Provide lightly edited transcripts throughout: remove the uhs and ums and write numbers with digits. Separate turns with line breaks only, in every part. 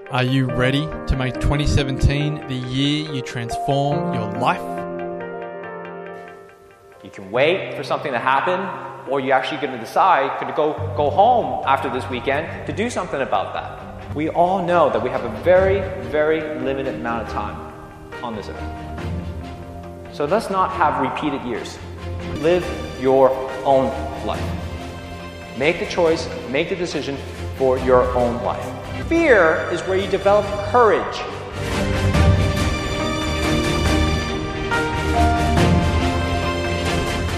Are you ready to make 2017 the year you transform your life?
You can wait for something to happen, or you're actually going to decide to go home after this weekend to do something about that. We all know that we have a very, very limited amount of time on this earth. So let's not have repeated years. Live your own life. Make the choice, make the decision for your own life. Fear is where you develop courage.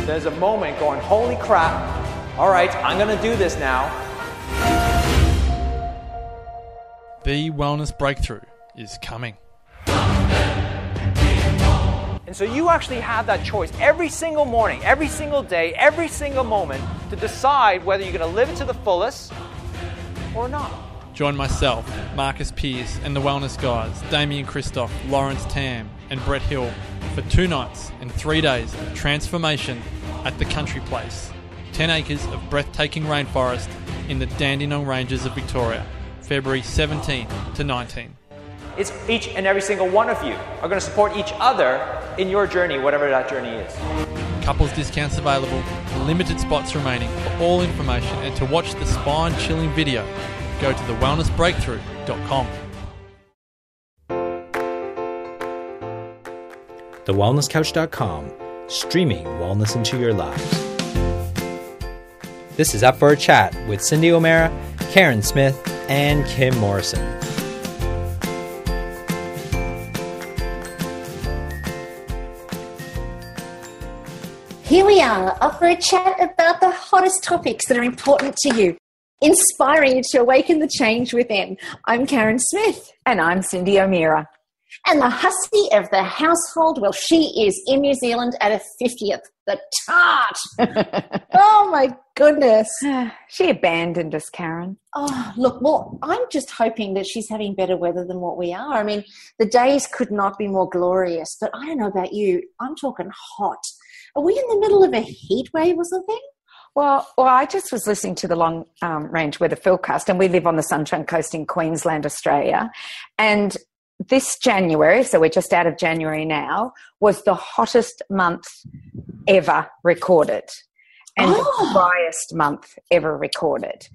There's a moment going, holy crap, all right, I'm going to do this now.
The Wellness Breakthrough is coming.
And so you actually have that choice every single morning, every single day, every single moment to decide whether you're going to live it to the fullest or not.
Join myself, Marcus Pearce, and the Wellness Guys, Damien Christoph, Lawrence Tam, and Brett Hill for 2 nights and 3 days of transformation at the Country Place. 10 acres of breathtaking rainforest in the Dandenong Ranges of Victoria, February 17 to 19.
It's each and every single one of you are going to support each other in your journey, whatever that journey is.
Couples discounts available, limited spots remaining. For all information and to watch the spine-chilling video, go to thewellnessbreakthrough.com.
TheWellnessCouch.com, streaming wellness into your lives. This is Up for a Chat with Cindy O'Meara, Karen Smith, and Kim Morrison.
Here we are, up for a chat about the hottest topics that are important to you, inspiring you to awaken the change within. I'm Karen Smith.
And I'm Cindy O'Meara.
And the hussy of the household, well, she is in New Zealand at her 50th, the tart. Oh, my goodness.
She abandoned us, Karen.
Oh, look, well, I'm just hoping that she's having better weather than what we are. I mean, the days could not be more glorious, but I don't know about you. I'm talking hot. Are we in the middle of a heat wave or something?
Well, I just was listening to the long range weather forecast, and we live on the Sunshine Coast in Queensland, Australia. And this January, so we're just out of January now, was the hottest month ever recorded. And the driest month ever recorded.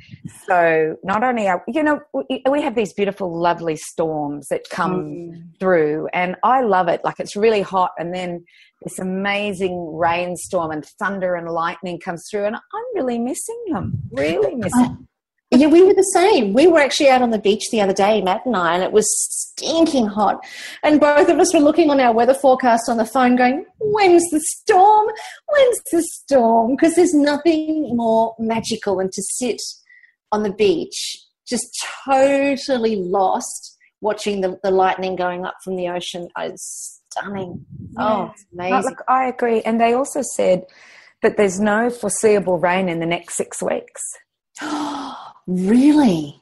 So not only are, we have these beautiful, lovely storms that come through, and I love it. Like, it's really hot, and then this amazing rainstorm and thunder and lightning comes through, and I'm really missing them. Really missing them.
Yeah, we were the same. We were actually out on the beach the other day, Matt and I, and it was stinking hot. And both of us were looking on our weather forecast on the phone going, when's the storm? When's the storm? Because there's nothing more magical than to sit on the beach, just totally lost, watching the lightning going up from the ocean. It's stunning.
Yeah.
Oh, it's amazing.
Look, I agree. And they also said that there's no foreseeable rain in the next 6 weeks.
Really?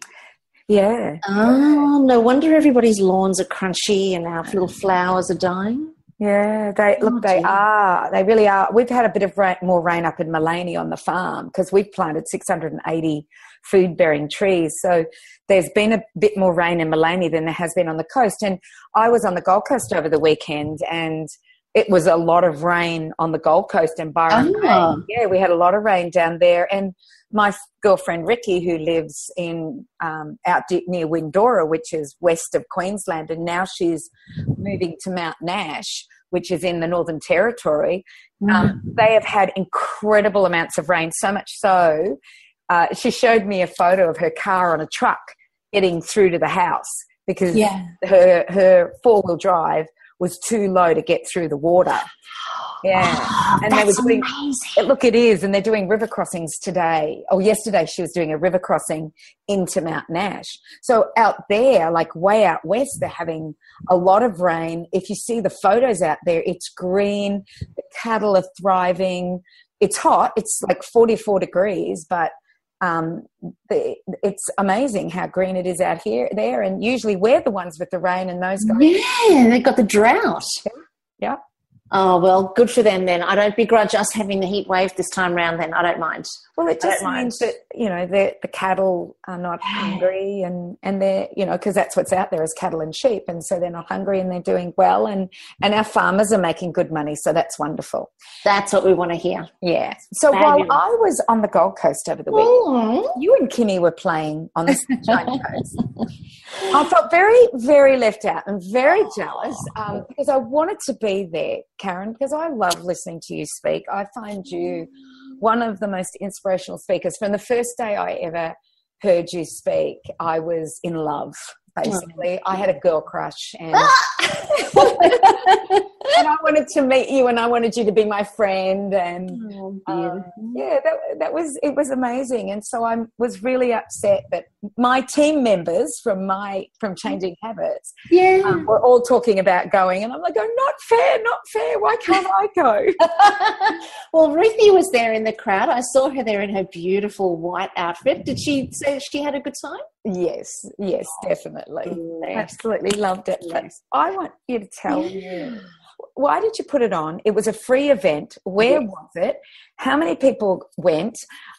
Yeah.
Oh, no wonder everybody's lawns are crunchy and our little flowers are dying.
Yeah, they are. They really are. We've had a bit of more rain up in Mullaney on the farm because we've planted 680 food-bearing trees. So there's been a bit more rain in Mullaney than there has been on the coast. And I was on the Gold Coast over the weekend, and it was a lot of rain on the Gold Coast and Byron Bay. Yeah, we had a lot of rain down there. And my girlfriend Ricky, who lives in out near Windora, which is west of Queensland, and now she's moving to Mount Nash, which is in the Northern Territory. They have had incredible amounts of rain, so much so she showed me a photo of her car on a truck getting through to the house because her four-wheel drive was too low to get through the water. Yeah.
Oh,
and
that's
they were doing,
amazing.
Look, it is. And they're doing river crossings today. Oh, yesterday she was doing a river crossing into Mount Nash. So out there, like way out west, they're having a lot of rain. If you see the photos out there, it's green. The cattle are thriving. It's hot. It's like 44 degrees, but it's amazing how green it is out there. And usually we're the ones with the rain and those guys.
Yeah, they've got the drought.
Yeah.
Oh, well, good for them then. I don't begrudge us having the heat wave this time round then. I don't mind.
Well, it just means that, the cattle are not hungry and they're, because that's what's out there is cattle and sheep. And so they're not hungry and they're doing well. And our farmers are making good money. So that's wonderful.
That's what we want to hear.
Yeah. So
Fabulous.
while I was on the Gold Coast over the week, you and Kimmy were playing on the Sunshine Coast. I felt very, very left out and very jealous because I wanted to be there, Karen, because I love listening to you speak. I find you one of the most inspirational speakers. From the first day I ever heard you speak, I was in love, basically. I had a girl crush and and I wanted to meet you and I wanted you to be my friend. And it was amazing. And so I was really upset that my team members from Changing Habits were all talking about going. And I'm like, not fair. Why can't I go?
Well, Ruthie was there in the crowd. I saw her there in her beautiful white outfit. Did she say she had a good time?
Yes, definitely. Absolutely loved it. But I want you to tell me, why did you put it on? It was a free event. Where was it? How many people went?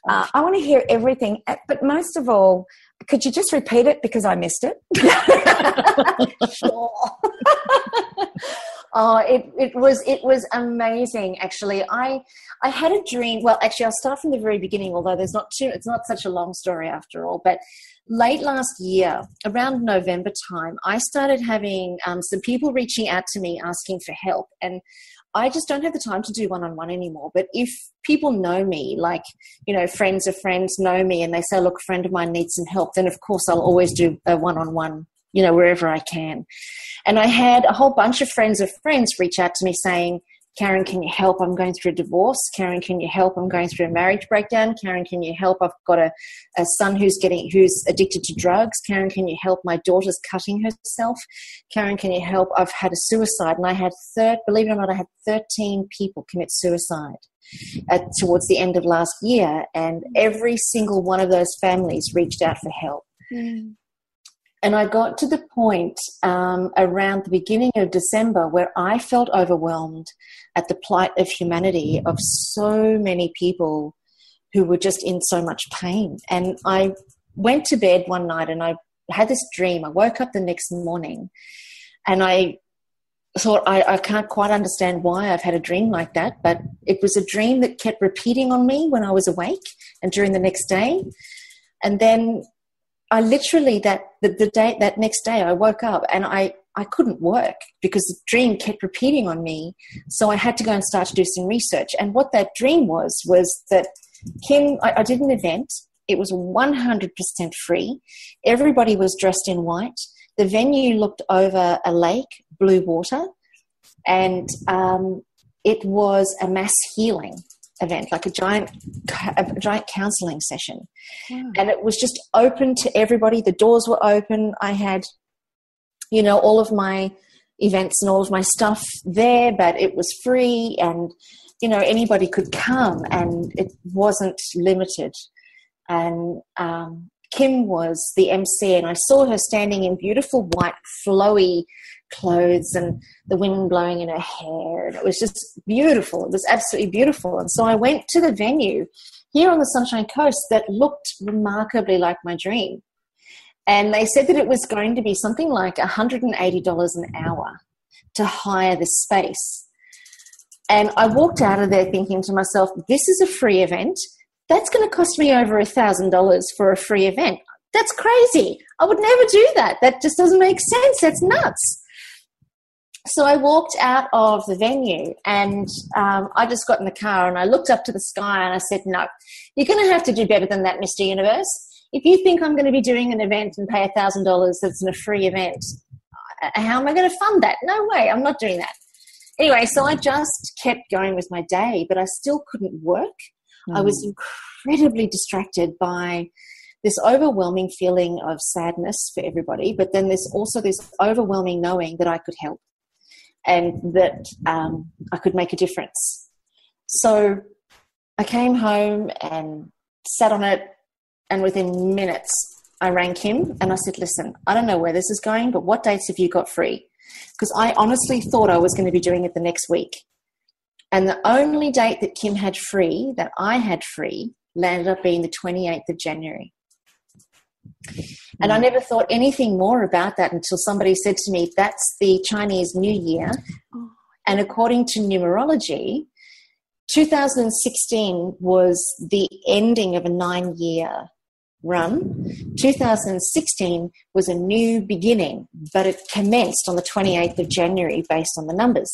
I want to hear everything. But most of all, could you just repeat it because I missed it?
Sure. Oh, it was amazing. Actually, I had a dream. Well, actually, I'll start from the very beginning. Although it's not such a long story after all. But late last year, around November time, I started having some people reaching out to me asking for help, and I just don't have the time to do one-on-one anymore. But if people know me, like, friends of friends know me, and they say, look, a friend of mine needs some help, then of course I'll always do a one-on-one, wherever I can. And I had a whole bunch of friends reach out to me saying, Karen, can you help? I'm going through a divorce. Karen, can you help? I'm going through a marriage breakdown. Karen, can you help? I've got a son who's addicted to drugs. Karen, can you help? My daughter's cutting herself. Karen, can you help? I've had a suicide. And I had, believe it or not, I had 13 people commit suicide towards the end of last year. And every single one of those families reached out for help. Mm. And I got to the point around the beginning of December where I felt overwhelmed at the plight of humanity of so many people who were just in so much pain. And I went to bed one night and I had this dream. I woke up the next morning and I thought, I can't quite understand why I've had a dream like that, but it was a dream that kept repeating on me when I was awake and during the next day. And then I literally, that next day I woke up and I couldn't work because the dream kept repeating on me. So I had to go and start to do some research. And what that dream was that I did an event. It was 100% free. Everybody was dressed in white. The venue looked over a lake, blue water, and it was a mass healing event, like a giant counseling session. Yeah. And it was just open to everybody. The doors were open. I had, all of my events and all of my stuff there, but it was free and, anybody could come and it wasn't limited. And Kim was the MC and I saw her standing in beautiful white flowy clothes and the wind blowing in her hair, and it was just beautiful. It was absolutely beautiful. And so I went to the venue here on the Sunshine Coast that looked remarkably like my dream, and they said that it was going to be something like $180 an hour to hire this space. And I walked out of there thinking to myself, this is a free event. That's going to cost me over $1,000 for a free event. That's crazy. I would never do that. That just doesn't make sense. That's nuts. So I walked out of the venue and I just got in the car and I looked up to the sky and I said, no, you're going to have to do better than that, Mr. Universe. If you think I'm going to be doing an event and pay $1,000 that's in a free event, how am I going to fund that? No way, I'm not doing that. Anyway, so I just kept going with my day, but I still couldn't work. I was incredibly distracted by this overwhelming feeling of sadness for everybody, but then there's also this overwhelming knowing that I could help and that I could make a difference. So I came home and sat on it, and within minutes I rang Kim and I said, listen, I don't know where this is going, but what dates have you got free? Because I honestly thought I was going to be doing it the next week. And the only date that Kim had free, that I had free, landed up being the 28th of January. And I never thought anything more about that until somebody said to me, that's the Chinese New Year. And according to numerology, 2016 was the ending of a 9-year run. 2016 was a new beginning, but it commenced on the 28th of January based on the numbers.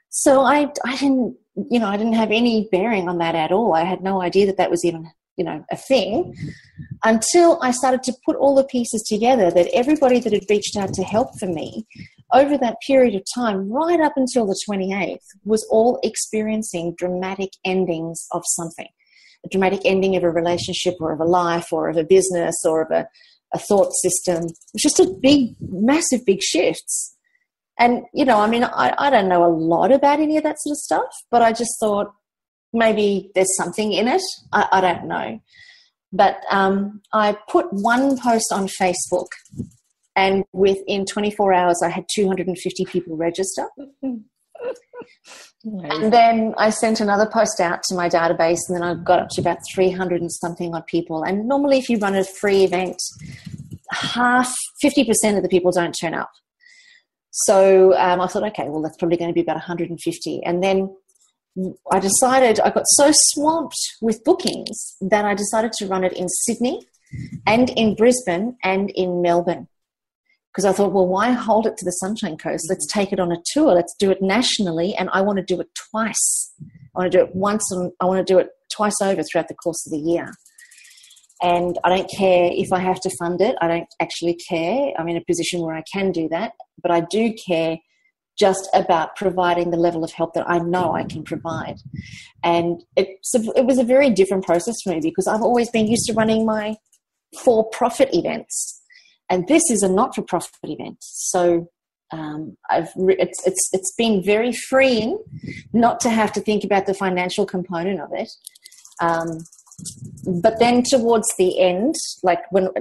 So I didn't have any bearing on that at all. I had no idea that was even, a thing, until I started to put all the pieces together that everybody that had reached out to help for me over that period of time, right up until the 28th, was all experiencing dramatic endings of something. A dramatic ending of a relationship or of a life or of a business or of a thought system. It was just a big, massive, big shifts. And, I don't know a lot about any of that sort of stuff, but I just thought maybe there's something in it. I don't know. But I put one post on Facebook, and within 24 hours I had 250 people register. And then I sent another post out to my database, and then I got up to about 300 and something odd people. And normally if you run a free event, 50% of the people don't turn up. So I thought, okay, well, that's probably going to be about 150. And then I got so swamped with bookings that I decided to run it in Sydney and in Brisbane and in Melbourne. Because I thought, well, why hold it to the Sunshine Coast? Let's take it on a tour. Let's do it nationally. And I want to do it twice. I want to do it once, and I want to do it twice over throughout the course of the year. And I don't care if I have to fund it. I don't actually care. I'm in a position where I can do that. But I do care just about providing the level of help that I know I can provide. And it was a very different process for me, because I've always been used to running my for-profit events. And this is a not-for-profit event. So it's been very freeing not to have to think about the financial component of it. But then towards the end,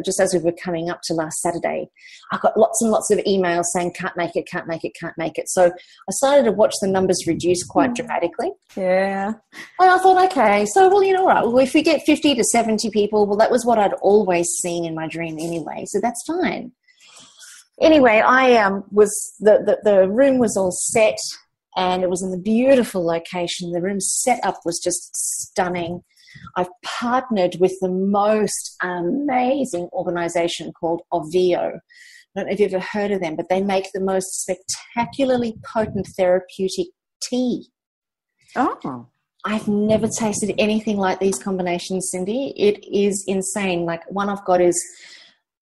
just as we were coming up to last Saturday, I got lots and lots of emails saying, can't make it. So I started to watch the numbers reduce quite dramatically.
Yeah.
And I thought, okay, so, well, right, well, if we get 50 to 70 people, well, that was what I'd always seen in my dream anyway, so that's fine. Anyway, the room was all set, and it was in a beautiful location. The room setup was just stunning. I've partnered with the most amazing organisation called Ovio. I don't know if you've ever heard of them, but they make the most spectacularly potent therapeutic tea.
Oh.
I've never tasted anything like these combinations, Cindy. It is insane. Like, one I've got is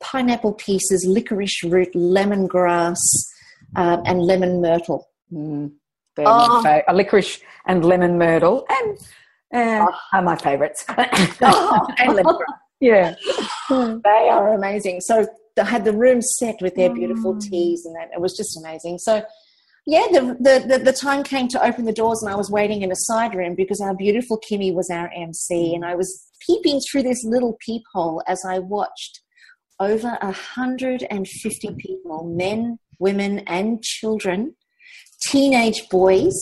pineapple pieces, licorice root, lemongrass, and lemon myrtle.
They're my favorite. Licorice and lemon myrtle are my favourites.
And lemongrass.
Yeah.
They are amazing. So they had the room set with their beautiful teas, and that it was just amazing. So yeah, the time came to open the doors, and I was waiting in a side room because our beautiful Kimmy was our MC, and I was peeping through this little peephole as I watched over 150 people, men, women, and children, teenage boys,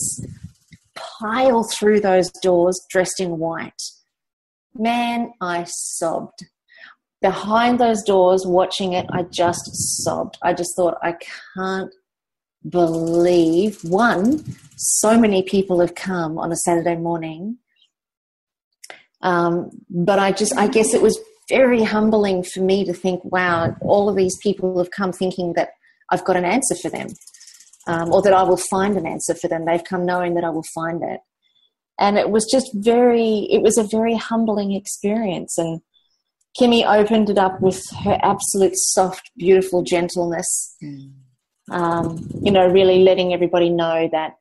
pile through those doors dressed in white. Man, I sobbed. Behind those doors, watching it, I just sobbed. I just thought, I can't believe, one, so many people have come on a Saturday morning. But I guess it was very humbling for me to think, wow, all of these people have come thinking that I've got an answer for them, or that I will find an answer for them. They've come knowing that I will find it. And it was just it was a very humbling experience. And Kimmy opened it up with her absolute soft, beautiful gentleness, really letting everybody know that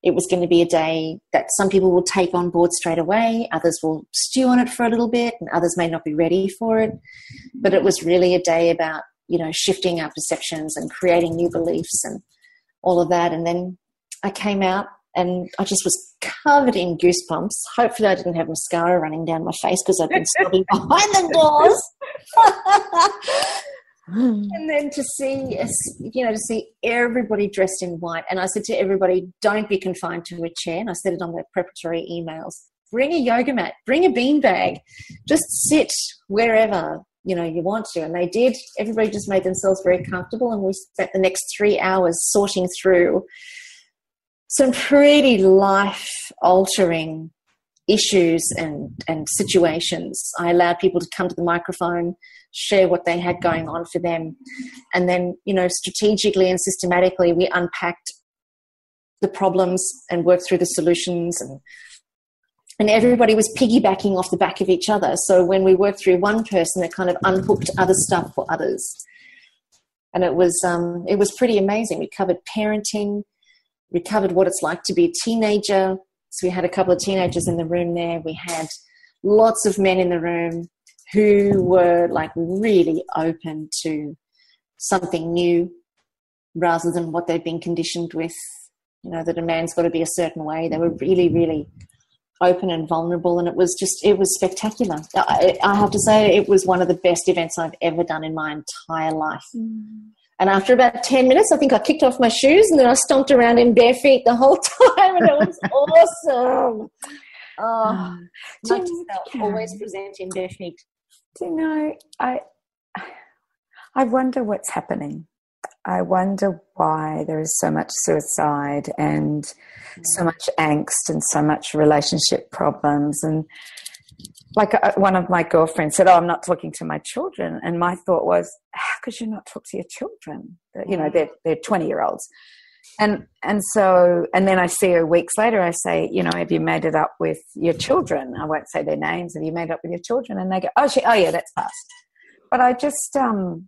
it was going to be a day that some people will take on board straight away, others will stew on it for a little bit, and others may not be ready for it. But it was really a day about, shifting our perceptions and creating new beliefs and all of that. And then I came out and I just was covered in goosebumps. Hopefully I didn't have mascara running down my face because I'd been sobbing behind the doors. And then to see, to see everybody dressed in white. And I said to everybody, don't be confined to a chair. And I said it on the preparatory emails. Bring a yoga mat, bring a beanbag, just sit wherever, you want to. And they did. Everybody just made themselves very comfortable. And we spent the next 3 hours sorting through some pretty life-altering issues and situations. I allowed people to come to the microphone, share what they had going on for them. And then, strategically and systematically, we unpacked the problems and worked through the solutions. And everybody was piggybacking off the back of each other. So when we worked through one person, it kind of unhooked other stuff for others. And it was pretty amazing. We covered parenting. We covered what it's like to be a teenager. So we had a couple of teenagers in the room there. We had lots of men in the room who were like really open to something new rather than what they've been conditioned with. That a man's got to be a certain way. They were really, really open and vulnerable, and it was spectacular. I have to say it was one of the best events I've ever done in my entire life. And after about 10 minutes, I think I kicked off my shoes and then I stomped around in bare feet the whole time, and it was awesome. Always present in bare feet.
Do you know, I wonder what's happening. I wonder why there is so much suicide and so much angst and so much relationship problems. And like one of my girlfriends said, I'm not talking to my children. And my thought was, how could you not talk to your children? They're 20-year-olds. And then I see her weeks later, I say, have you made it up with your children? I won't say their names. Have you made it up with your children? And they go, oh yeah, that's past. But I just,
oh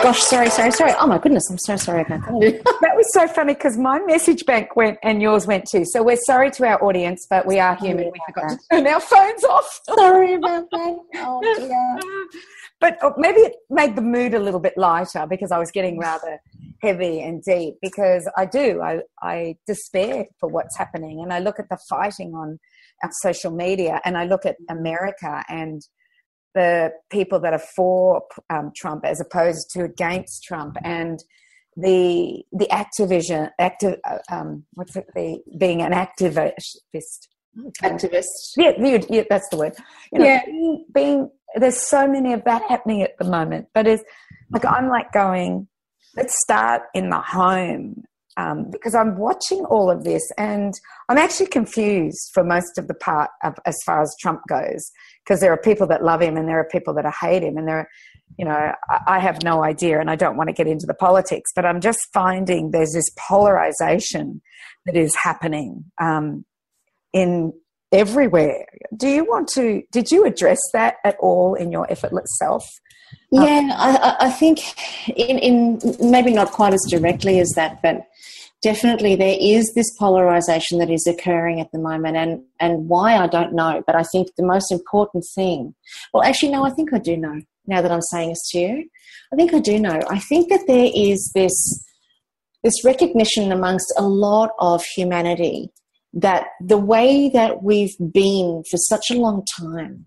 gosh, sorry. Oh my goodness, I'm so sorry about that.
That was so funny because my message bank went and yours went too. So we're sorry to our audience, but we are human. We forgot to turn our phones off.
Sorry about that. Oh dear.
But maybe it made the mood a little bit lighter because I was getting rather heavy and deep, because I despair for what's happening. And I look at the fighting on our social media, and I look at America and the people that are for Trump as opposed to against Trump, and the activism, being an activist.
Activist.
Yeah, that's the word. Being there's so many of that happening at the moment, but it's like I'm like going, let's start in the home, because I'm watching all of this and I'm actually confused for most of the part of as far as Trump goes, because there are people that love him and there are people that hate him, and I have no idea, and I don't want to get into the politics, but I'm just finding there's this polarization that is happening in everywhere. Did you address that at all in your Effortless Self?
Yeah, I think in maybe not quite as directly as that, but definitely there is this polarization that is occurring at the moment, and why, I don't know. But I think the most important thing, well, actually, no, I think I do know now that I'm saying this to you. I think I do know. I think that there is this recognition amongst a lot of humanity that the way that we've been for such a long time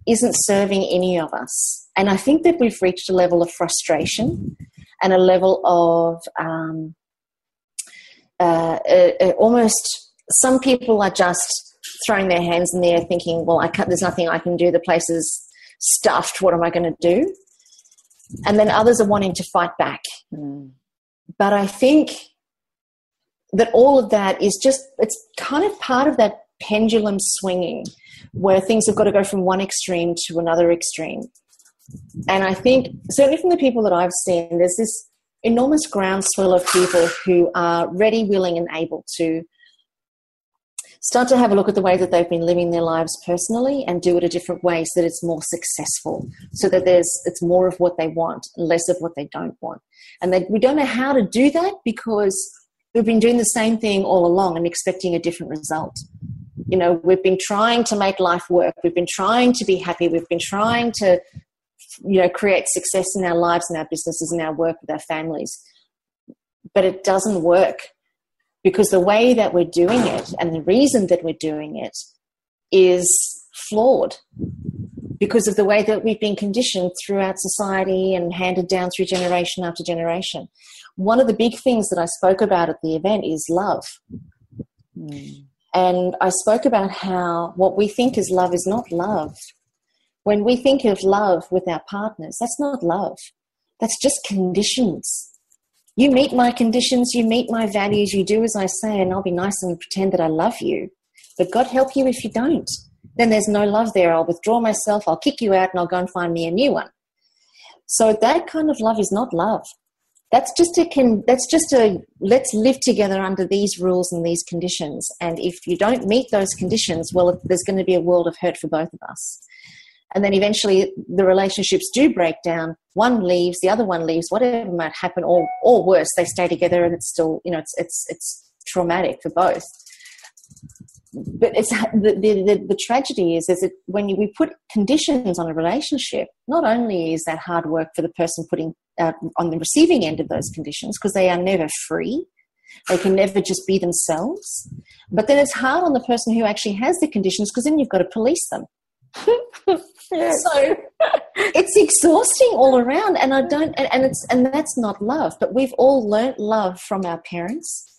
isn't serving any of us. And I think that we've reached a level of frustration and a level of almost, some people are just throwing their hands in the air thinking, well, there's nothing I can do. The place is stuffed. What am I going to do? And then others are wanting to fight back. But I think that all of that is it's kind of part of that pendulum swinging where things have got to go from one extreme to another extreme. And I think, certainly from the people that I've seen, there's this enormous groundswell of people who are ready, willing, and able to start to have a look at the way that they've been living their lives personally and do it a different way so that it's more successful, so that it's more of what they want and less of what they don't want. And we don't know how to do that because we've been doing the same thing all along and expecting a different result. We've been trying to make life work. We've been trying to be happy. We've been trying to, create success in our lives and our businesses and our work with our families. But it doesn't work because the way that we're doing it and the reason that we're doing it is flawed. because of the way that we've been conditioned throughout society and handed down through generation after generation. One of the big things that I spoke about at the event is love. And I spoke about how what we think is love is not love. When we think of love with our partners, that's not love. That's just conditions. You meet my conditions, you meet my values, you do as I say, and I'll be nice and pretend that I love you. But God help you if you don't. Then there's no love there. I'll withdraw myself, I'll kick you out, and I'll go and find me a new one. So that kind of love is not love. That's just a let's live together under these rules and these conditions. And if you don't meet those conditions, well, there's going to be a world of hurt for both of us. And then eventually the relationships do break down. One leaves, the other one leaves, whatever might happen, or worse, they stay together and it's still, it's traumatic for both. But it's the tragedy is that when we put conditions on a relationship, not only is that hard work for the person putting on the receiving end of those conditions, because they are never free, they can never just be themselves, but then it's hard on the person who actually has the conditions, because then you've got to police them. Yes. So it's exhausting all around, and that's not love. But we've all learnt love from our parents.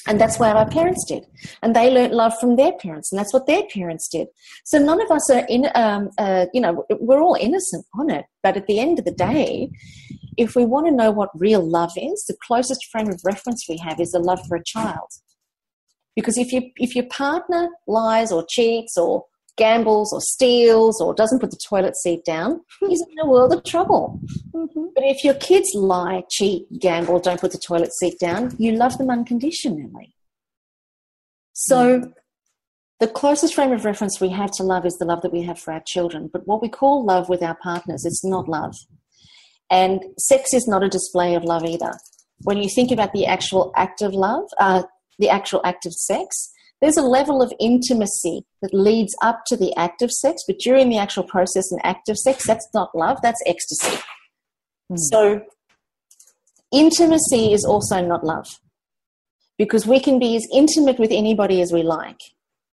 And that's what our parents did. And they learnt love from their parents, and that's what their parents did. So none of us are we're all innocent on it. But at the end of the day, if we want to know what real love is, the closest frame of reference we have is the love for a child. Because if your partner lies or cheats or gambles or steals or doesn't put the toilet seat down, he's in a world of trouble. Mm-hmm. But if your kids lie, cheat, gamble, don't put the toilet seat down, you love them unconditionally. So the closest frame of reference we have to love is the love that we have for our children. But what we call love with our partners, it's not love. And sex is not a display of love either. When you think about the actual act of love, the actual act of sex, there's a level of intimacy that leads up to the act of sex, but during the actual process and act of sex, that's not love, that's ecstasy. So intimacy is also not love, because we can be as intimate with anybody as we like,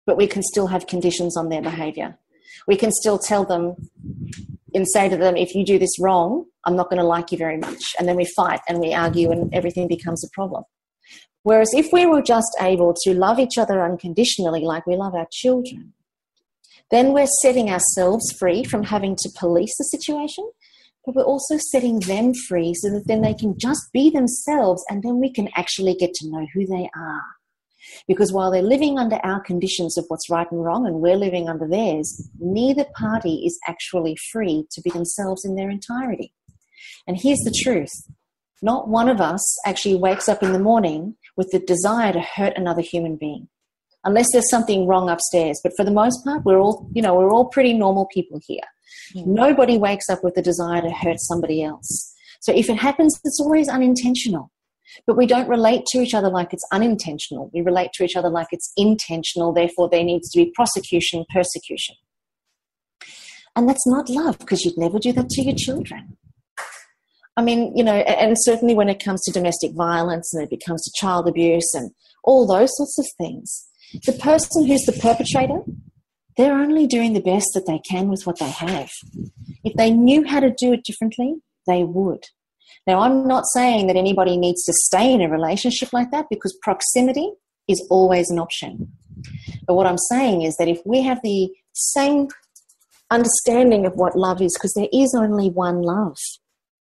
but we can still have conditions on their behavior. We can still tell them and say to them, if you do this wrong, I'm not going to like you very much. And then we fight and we argue and everything becomes a problem. Whereas if we were just able to love each other unconditionally like we love our children, then we're setting ourselves free from having to police the situation, but we're also setting them free so that then they can just be themselves, and then we can actually get to know who they are. Because while they're living under our conditions of what's right and wrong and we're living under theirs, neither party is actually free to be themselves in their entirety. And here's the truth. Not one of us actually wakes up in the morning with the desire to hurt another human being, unless there's something wrong upstairs. But for the most part, we're all pretty normal people here. Nobody wakes up with the desire to hurt somebody else. So if it happens, it's always unintentional. But we don't relate to each other like it's unintentional. We relate to each other like it's intentional. Therefore, there needs to be prosecution, persecution. And that's not love, because you'd never do that to your children. I mean, and certainly when it comes to domestic violence and it comes to child abuse and all those sorts of things, the person who's the perpetrator, they're only doing the best that they can with what they have. If they knew how to do it differently, they would. Now, I'm not saying that anybody needs to stay in a relationship like that, because proximity is always an option. But what I'm saying is that if we have the same understanding of what love is, because there is only one love.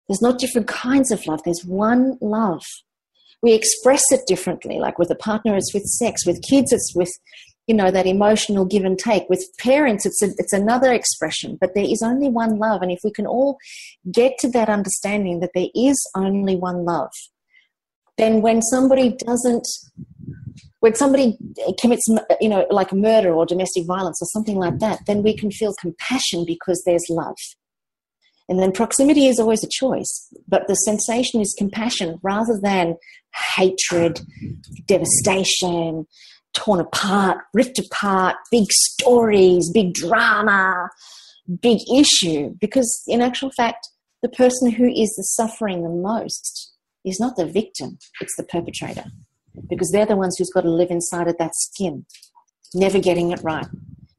There's not different kinds of love. There's one love. We express it differently. Like with a partner, it's with sex. With kids, it's with, that emotional give and take. With parents, it's another expression. But there is only one love. And if we can all get to that understanding that there is only one love, then when somebody commits, like murder or domestic violence or something like that, then we can feel compassion because there's love. And then proximity is always a choice, but the sensation is compassion rather than hatred, devastation, torn apart, ripped apart, big stories, big drama, big issue. Because in actual fact, the person who is suffering the most is not the victim, it's the perpetrator. Because they're the ones who's got to live inside of that skin, never getting it right.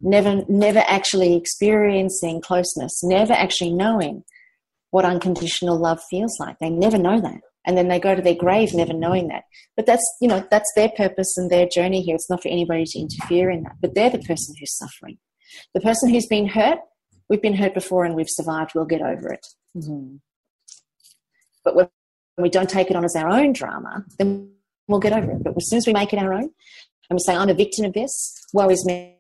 never actually experiencing closeness, never actually knowing what unconditional love feels like. They never know that. And then they go to their grave never knowing that. But that's, you know, that's their purpose and their journey here. It's not for anybody to interfere in that. But they're the person who's suffering. The person who's been hurt, we've been hurt before and we've survived. We'll get over it. Mm-hmm. But when we don't take it on as our own drama, then we'll get over it. But as soon as we make it our own and we say, I'm a victim of this, woe is me,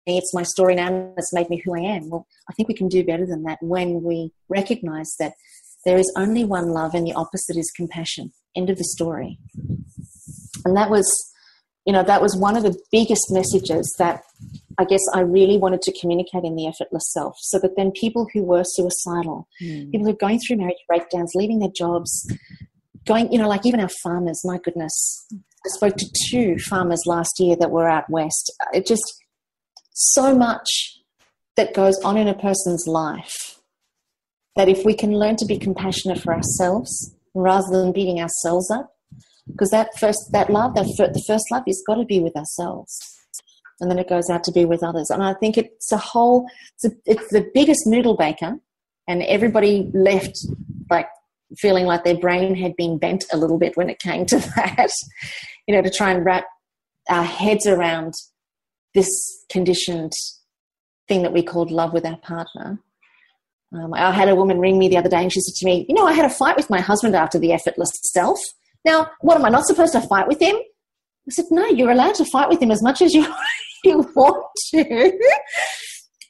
it's my story now and it's made me who I am. Well, I think we can do better than that when we recognize that there is only one love and the opposite is compassion. End of the story. And that was, you know, that was one of the biggest messages that I guess I really wanted to communicate in the Effortless Self, so that then people who were suicidal, people who are going through marriage breakdowns, leaving their jobs, going, you know, like even our farmers, my goodness. I spoke to 2 farmers last year that were out west. It just, so much that goes on in a person's life that if we can learn to be compassionate for ourselves rather than beating ourselves up, because the first love has got to be with ourselves, and then it goes out to be with others. And I think it's the biggest noodle baker, and everybody left like feeling like their brain had been bent a little bit when it came to that, you know, to try and wrap our heads around this conditioned thing that we called love with our partner. I had a woman ring me the other day and she said to me, you know, I had a fight with my husband after the Effortless Self. Now, what, am I not supposed to fight with him? I said, no, you're allowed to fight with him as much as you want to,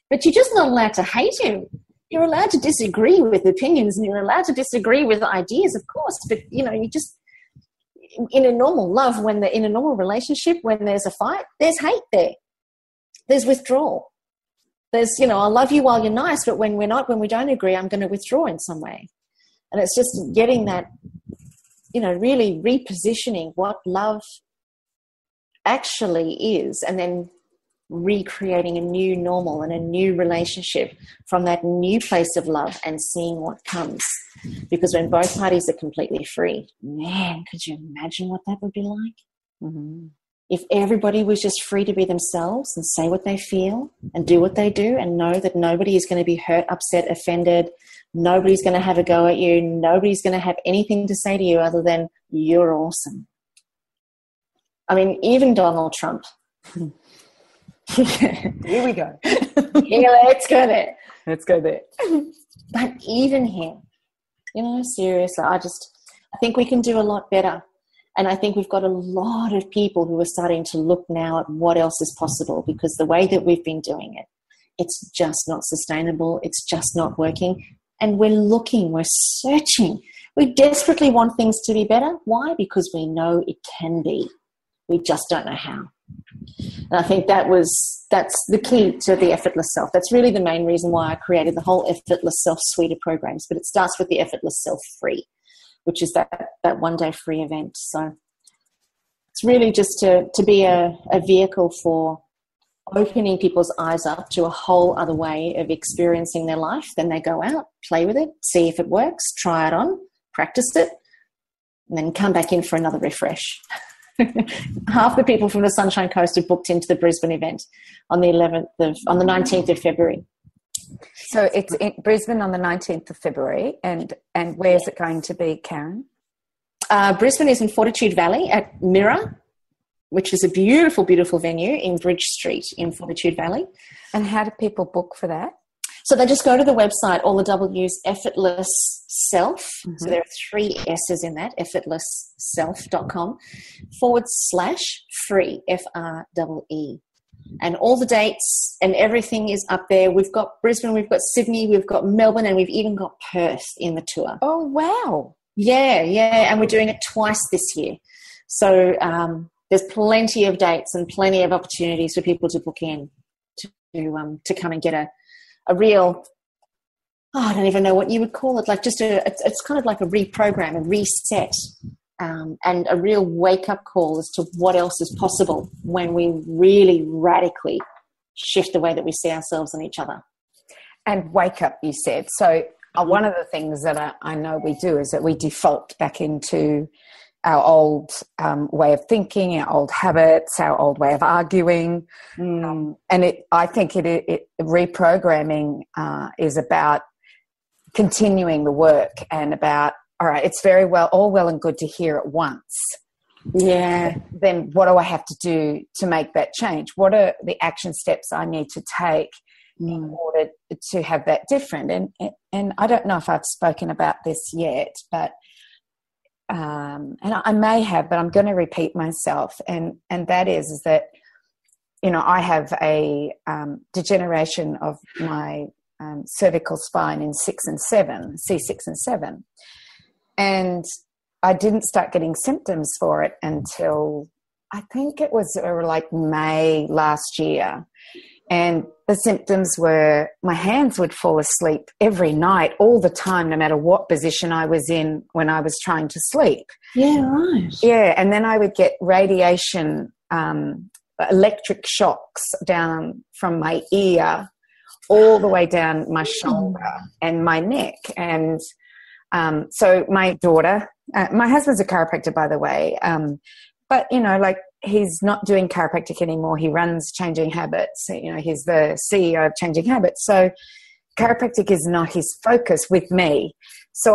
but you're just not allowed to hate him. You're allowed to disagree with opinions and you're allowed to disagree with ideas, of course, but, you know, you just, in a normal love, in a normal relationship, when there's a fight, there's hate there. There's withdrawal. There's, you know, I'll love you while you're nice, but when we don't agree, I'm going to withdraw in some way. And it's just getting that, you know, really repositioning what love actually is, and then recreating a new normal and a new relationship from that new place of love and seeing what comes. Because when both parties are completely free, man, could you imagine what that would be like? Mm-hmm. If everybody was just free to be themselves and say what they feel and do what they do and know that nobody is going to be hurt, upset, offended, nobody's going to have a go at you, nobody's going to have anything to say to you other than you're awesome. I mean, even Donald Trump.
Here we go.
Yeah, let's go there.
Let's go there.
But even him, you know, seriously, I think we can do a lot better. And I think we've got a lot of people who are starting to look now at what else is possible, because the way that we've been doing it, it's just not sustainable. It's just not working. And we're looking, we're searching. We desperately want things to be better. Why? Because we know it can be. We just don't know how. And I think that's the key to the Effortless Self. That's really the main reason why I created the whole Effortless Self suite of programs. But it starts with the Effortless Self Free, which is that one-day free event. So it's really just to be a vehicle for opening people's eyes up to a whole other way of experiencing their life. Then they go out, play with it, see if it works, try it on, practice it, and then come back in for another refresh. Half the people from the Sunshine Coast have booked into the Brisbane event on the 19th of February.
So it's in Brisbane on the 19th of February, and where's it going to be, Karen?
Brisbane is in Fortitude Valley at Mirror, which is a beautiful, beautiful venue in Bridge Street in Fortitude Valley.
And how do people book for that?
So they just go to the website, all the W's, Effortless Self. Mm-hmm. So there are 3 S's in that, effortlessself.com/free, FREE. And all the dates and everything is up there. We've got Brisbane, we've got Sydney, we've got Melbourne, and we've even got Perth in the tour.
Oh, wow.
Yeah. And we're doing it twice this year. So there's plenty of dates and plenty of opportunities for people to book in to come and get a real, I don't even know what you would call it, like it's kind of like a reprogram, a reset, and a real wake-up call as to what else is possible when we really radically shift the way that we see ourselves and each other.
And wake up, you said. So one of the things that I know we do is that we default back into our old way of thinking, our old habits, our old way of arguing. And I think reprogramming is about continuing the work and about, all right, it's all well and good to hear it once.
Yeah.
Then what do I have to do to make that change? What are the action steps I need to take in order to have that different? And I don't know if I've spoken about this yet, but and I may have, but I'm going to repeat myself. And that is that, I have a degeneration of my cervical spine in 6 and 7, C6 and 7. And I didn't start getting symptoms for it until I think it was like May last year. And the symptoms were my hands would fall asleep every night, all the time, no matter what position I was in when I was trying to sleep.
Yeah, right.
Yeah, and then I would get radiation, electric shocks down from my ear all the way down my shoulder and my neck. And so my daughter, my husband's a chiropractor, by the way, but, he's not doing chiropractic anymore. He runs Changing Habits. He's the CEO of Changing Habits. So chiropractic is not his focus with me. So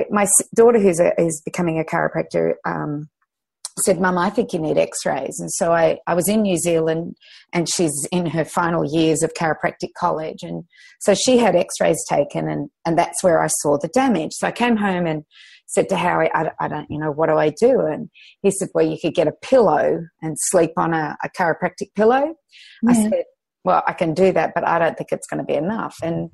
my daughter, who's becoming a chiropractor, said, Mum, I think you need x-rays. And so I was in New Zealand, and she's in her final years of chiropractic college. And so she had x-rays taken, and that's where I saw the damage. So I came home and said to Howie, I don't, what do I do? And he said, well, you could get a pillow and sleep on a chiropractic pillow. Yeah. I said, well, I can do that, but I don't think it's going to be enough. And,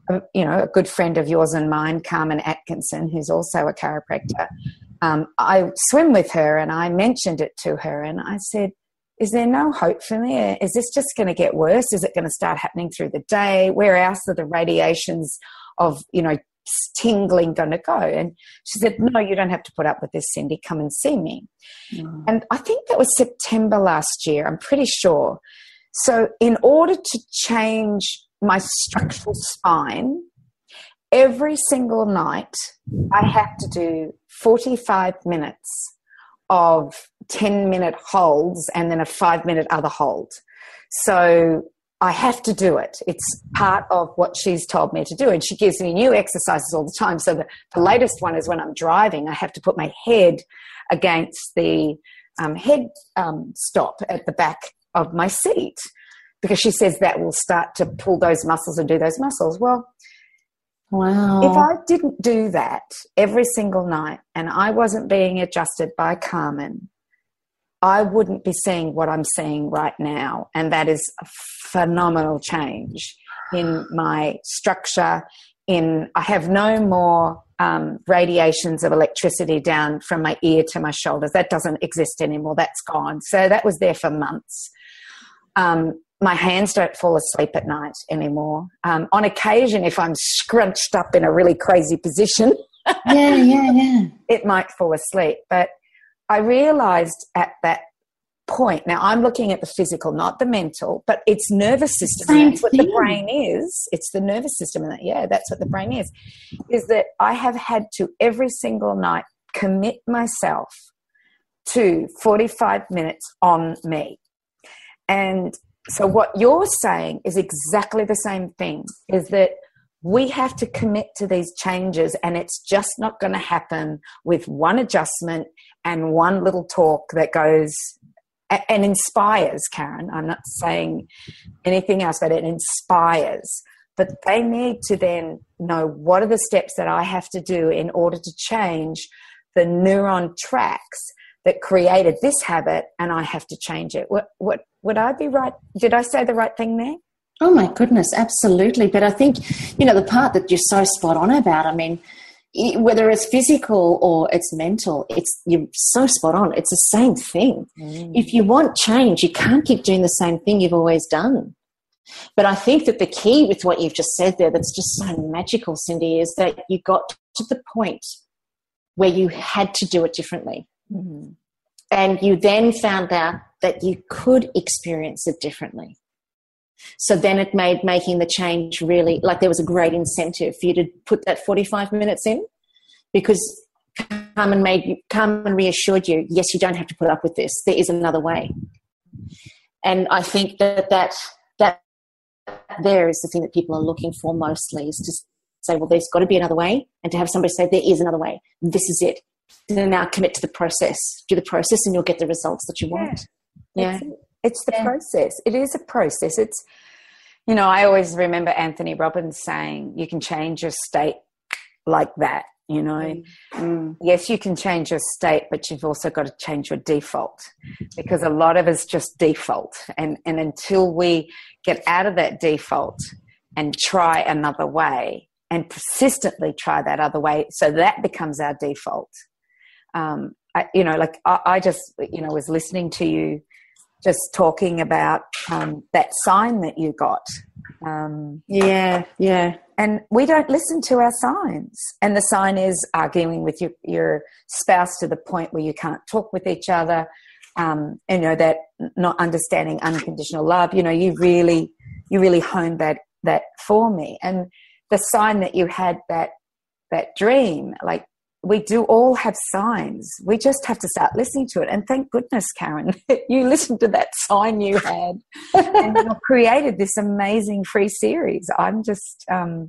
a good friend of yours and mine, Carmen Atkinson, who's also a chiropractor, I swim with her, and I mentioned it to her, and I said, is there no hope for me? Is this just going to get worse? Is it going to start happening through the day? Where else are the radiations of, tingling going to go? And she said, no, you don't have to put up with this, Cindy. Come and see me. And I think that was September last year. I'm pretty sure. So in order to change my structural spine, every single night I have to do 45 minutes of 10-minute holds and then a 5-minute other hold. So I have to do it. It's part of what she's told me to do. And she gives me new exercises all the time. So the latest one is when I'm driving, I have to put my head against the head stop at the back of my seat, because she says that will start to pull those muscles and do those muscles. Well,
wow.
If I didn't do that every single night and I wasn't being adjusted by Carmen, I wouldn't be seeing what I'm seeing right now. And that is a phenomenal change in my structure. I have no more radiations of electricity down from my ear to my shoulders. That doesn't exist anymore. That's gone. So that was there for months. My hands don't fall asleep at night anymore. On occasion, if I'm scrunched up in a really crazy position, it might fall asleep. But I realized at that point, now I'm looking at the physical, not the mental, but it's nervous system. That's what the brain is. It's the nervous system. And that's what the brain is that I have had to every single night commit myself to 45 minutes on me. And so what you're saying is exactly the same thing, is that we have to commit to these changes, and it's just not going to happen with one adjustment and one little talk that goes and inspires, Karen. I'm not saying anything else, but it inspires. But they need to then know, what are the steps that I have to do in order to change the neuron tracks that created this habit, and I have to change it. What would I be right? Did I say the right thing there?
Oh my goodness, absolutely. But I think, the part that you're so spot on about, whether it's physical or it's mental, you're so spot on. It's the same thing. If you want change, you can't keep doing the same thing you've always done. But I think that the key with what you've just said there, that's just so magical, Cindy, is that you got to the point where you had to do it differently. Mm-hmm. And you then found out that you could experience it differently. So then it made making the change really, like there was a great incentive for you to put that 45 minutes in, because come and reassured you, yes, you don't have to put up with this. There is another way. And I think that there is the thing that people are looking for mostly, is to say, well, there's got to be another way, and to have somebody say, there is another way. This is it. Then now commit to the process. Do the process and you'll get the results that you want. Yeah.
It's the process. It is a process. It's, I always remember Anthony Robbins saying, you can change your state like that, Yes, you can change your state, but you've also got to change your default, because a lot of us just default. And until we get out of that default and try another way and persistently try that other way, so that becomes our default. I just, was listening to you just talking about that sign that you got. And we don't listen to our signs. And the sign is arguing with your spouse to the point where you can't talk with each other. That not understanding unconditional love. You really honed that for me. And the sign that you had, that dream, like, we do all have signs. We just have to start listening to it. And thank goodness, Karen, you listened to that sign you had and you created this amazing free series. I'm just, I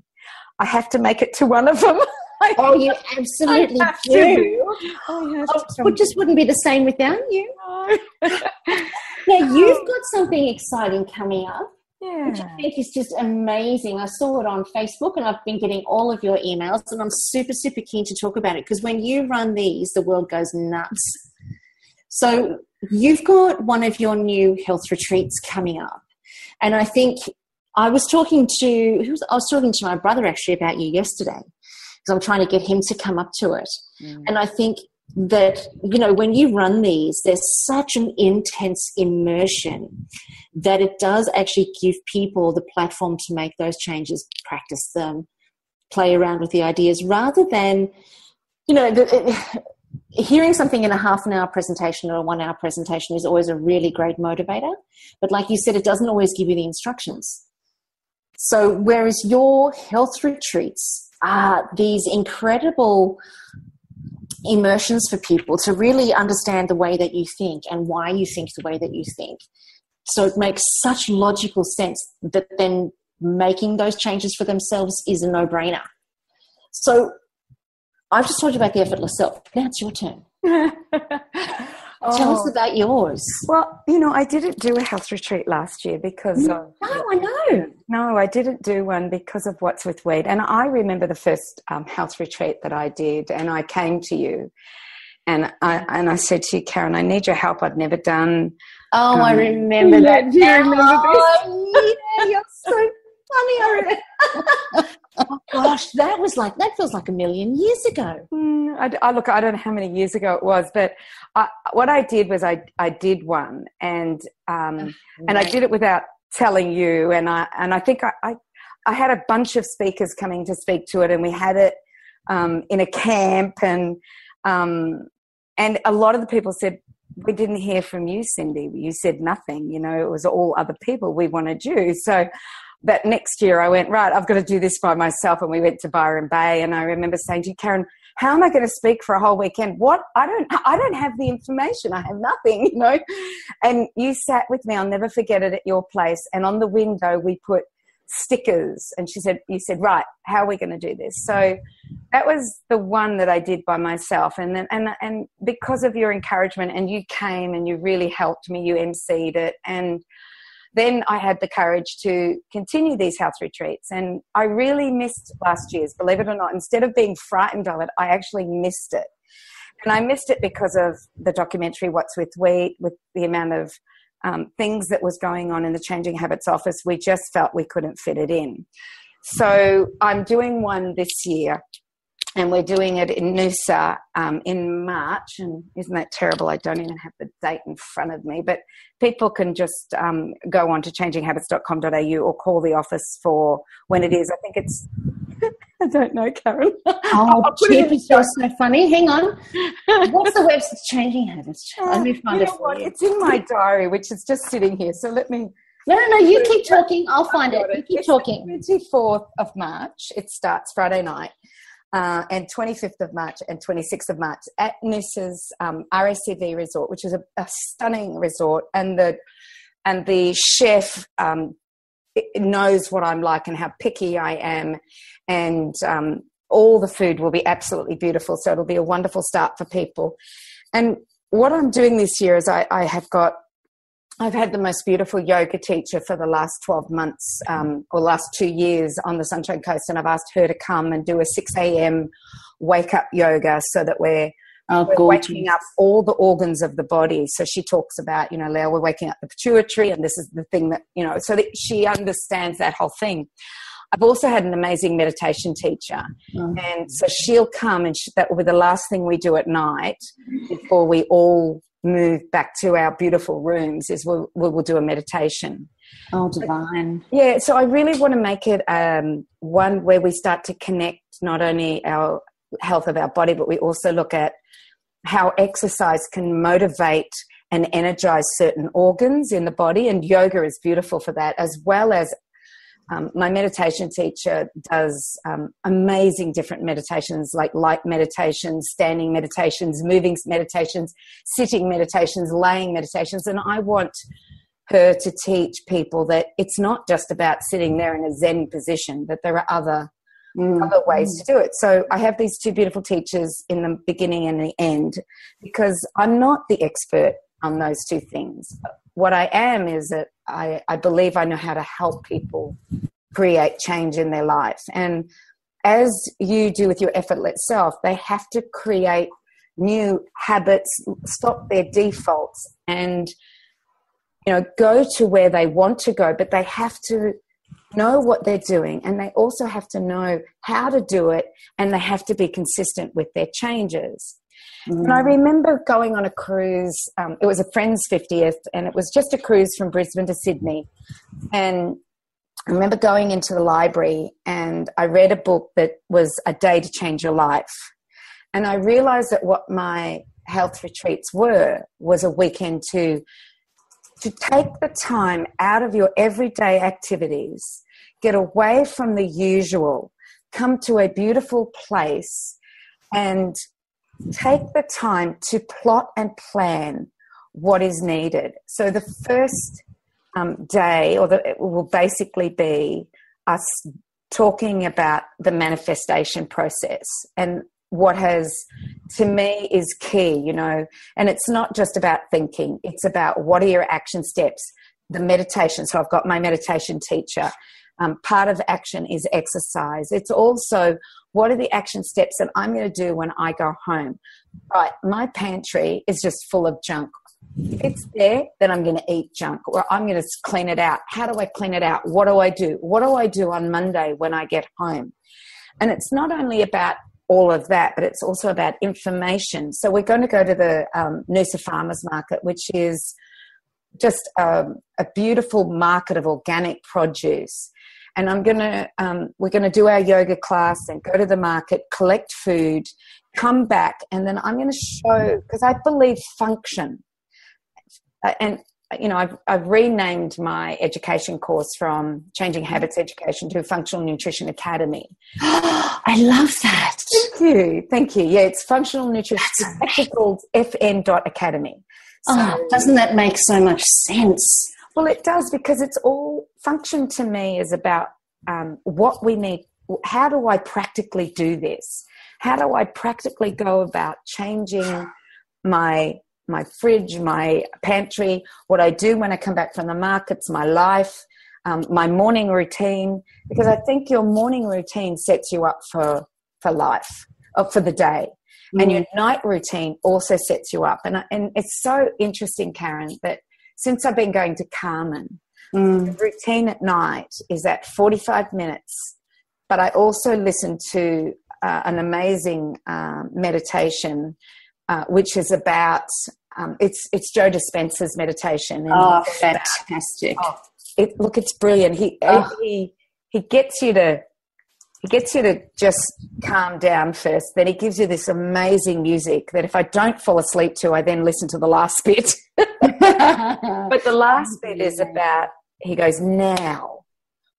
have to make it to one of them.
Oh, you absolutely do. It just wouldn't be the same without you. Now, you've got something exciting coming up.
Yeah.
Which I think is just amazing. I saw it on Facebook and I've been getting all of your emails, and I'm super, super keen to talk about it, because when you run these, the world goes nuts. So you've got one of your new health retreats coming up. And I think I was talking to my brother actually about you yesterday, because I'm trying to get him to come up to it. And I think that, when you run these, there's such an intense immersion that it does actually give people the platform to make those changes, practice them, play around with the ideas, rather than, hearing something in a half an hour presentation or a 1 hour presentation is always a really great motivator. But like you said, it doesn't always give you the instructions. So whereas your health retreats are these incredible immersions for people to really understand the way that you think and why you think the way that you think. So it makes such logical sense that then making those changes for themselves is a no-brainer. So I've just told you about the effortless self. Now it's your turn. Tell us about yours.
Well, I didn't do a health retreat last year because of...
No, I know.
No, I didn't do one because of What's with Weed. And I remember the first health retreat that I did, and I came to you and I said to you, Karen, I need your help. I'd never done...
Oh, I remember that.
Do you remember this?
Oh, yeah, you're so funny. I remember. Oh, gosh, that feels like a million years ago.
I don't know how many years ago it was, but what I did was I did one, and I did it without telling you, and I think I had a bunch of speakers coming to speak to it, and we had it in a camp, and a lot of the people said, we didn't hear from you, Cindy. You said nothing. It was all other people. We wanted you. So that next year I went, right, I've got to do this by myself. And we went to Byron Bay. And I remember saying to you, Karen, how am I going to speak for a whole weekend? What? I don't have the information. I have nothing, And you sat with me. I'll never forget it, at your place. And on the window we put stickers, and you said, right, how are we going to do this? So that was the one that I did by myself. And then, and because of your encouragement, and you came and you really helped me, you emceed it. And then I had the courage to continue these health retreats. And I really missed last year's, believe it or not. Instead of being frightened of it, I actually missed it. And I missed it because of the documentary, What's with Wheat, with the amount of things that was going on in the Changing Habits office. We just felt we couldn't fit it in. So I'm doing one this year, and we're doing it in Noosa in March. And isn't that terrible? I don't even have the date in front of me, but people can just go on to changinghabits.com.au or call the office for when it is. I think it's, I don't know, Karen.
Oh, Chip, you're so funny. Hang on. What's the website? Changing Habits. Let me find it for you.
It's in my diary, which is just sitting here. So let me...
No, you keep talking. I'll find it. You keep talking.
24th of March. It starts Friday night. and 25th of March and 26th of March at Noosa's RACV resort, which is a stunning resort. And the chef knows what I'm like and how picky I am. And all the food will be absolutely beautiful. So it'll be a wonderful start for people. And what I'm doing this year is I've had the most beautiful yoga teacher for the last 12 months or last 2 years on the Sunshine Coast, and I've asked her to come and do a 6 a.m. wake-up yoga so that we're waking up all the organs of the body. So she talks about, Leo, we're waking up the pituitary, and this is the thing that, so that she understands that whole thing. I've also had an amazing meditation teacher, and so she'll come, and that will be the last thing we do at night before we all move back to our beautiful rooms is we'll do a meditation.
Oh, divine.
Yeah, so I really want to make it one where we start to connect not only our health of our body, but we also look at how exercise can motivate and energize certain organs in the body, and yoga is beautiful for that, as well as my meditation teacher does amazing different meditations, like light meditations, standing meditations, moving meditations, sitting meditations, laying meditations. And I want her to teach people that it's not just about sitting there in a Zen position, that there are other ways to do it. So I have these two beautiful teachers in the beginning and the end, because I'm not the expert on those two things. What I am is that I believe I know how to help people create change in their life. And as you do with your effortless self, they have to create new habits, stop their defaults, and go to where they want to go, but they have to know what they're doing, and they also have to know how to do it, and they have to be consistent with their changes. And I remember going on a cruise. It was a friend's 50th, and it was just a cruise from Brisbane to Sydney. And I remember going into the library, and I read a book that was A Day to Change Your Life. And I realized that what my health retreats was a weekend to take the time out of your everyday activities, get away from the usual, come to a beautiful place, and take the time to plot and plan what is needed. So the first day, it will basically be us talking about the manifestation process and what has, to me, is key, and it's not just about thinking. It's about what are your action steps, the meditation. So I've got my meditation teacher. Part of action is exercise. It's also, what are the action steps that I'm going to do when I go home? Right, my pantry is just full of junk. If it's there, then I'm going to eat junk, or I'm going to clean it out. How do I clean it out? What do I do? What do I do on Monday when I get home? And it's not only about all of that, but it's also about information. So we're going to go to the Noosa Farmers Market, which is just a beautiful market of organic produce. And we're going to do our yoga class and go to the market, collect food, come back, and then I'm going to show, because I believe function. And I've renamed my education course from Changing Habits Education to Functional Nutrition Academy.
I love that.
Thank you. Yeah, it's Functional Nutrition. It's actually called fn.academy. So,
doesn't that make so much sense?
Well, it does, because it's all function to me is about what we need. How do I practically do this? How do I practically go about changing my fridge, my pantry, what I do when I come back from the markets, my life, my morning routine? Because I think your morning routine sets you up for life, for the day. And your night routine also sets you up. And it's so interesting, Karen, that since I've been going to Carmen, the routine at night is at 45 minutes. But I also listen to an amazing meditation, which is about, it's Joe Dispenza's meditation. And
fantastic.
It's brilliant. He gets you to just calm down first. Then he gives you this amazing music that if I don't fall asleep to, I then listen to the last bit. But the last bit is about, he goes, now,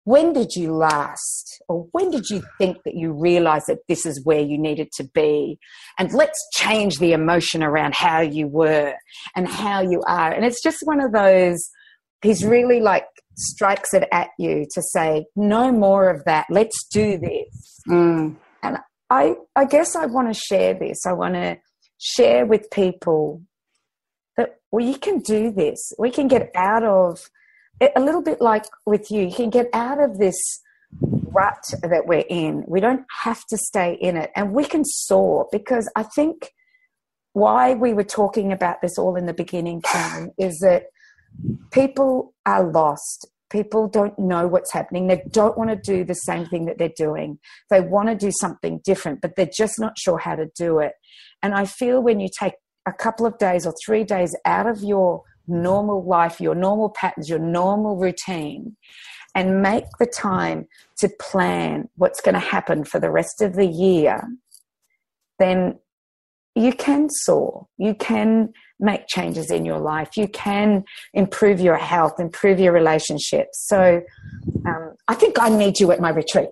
when did you last, or when did you think that you realized that this is where you needed to be? And let's change the emotion around how you were and how you are. And it's just one of those, he's really like strikes it at you to say, no more of that. Let's do this. And I guess I want to share this. I want to share with people that we can do this. We can get out of, a little bit like with you can get out of this rut that we're in. We don't have to stay in it, and we can soar, because I think why we were talking about this all in the beginning, Karen, is that people are lost. People don't know what's happening. They don't want to do the same thing that they're doing. They want to do something different, but they're just not sure how to do it. And I feel when you take a couple of days or 3 days out of your normal life, your normal patterns, your normal routine, and make the time to plan what's going to happen for the rest of the year, then you can soar. You can make changes in your life. You can improve your health, improve your relationships. So I think I need you at my retreat.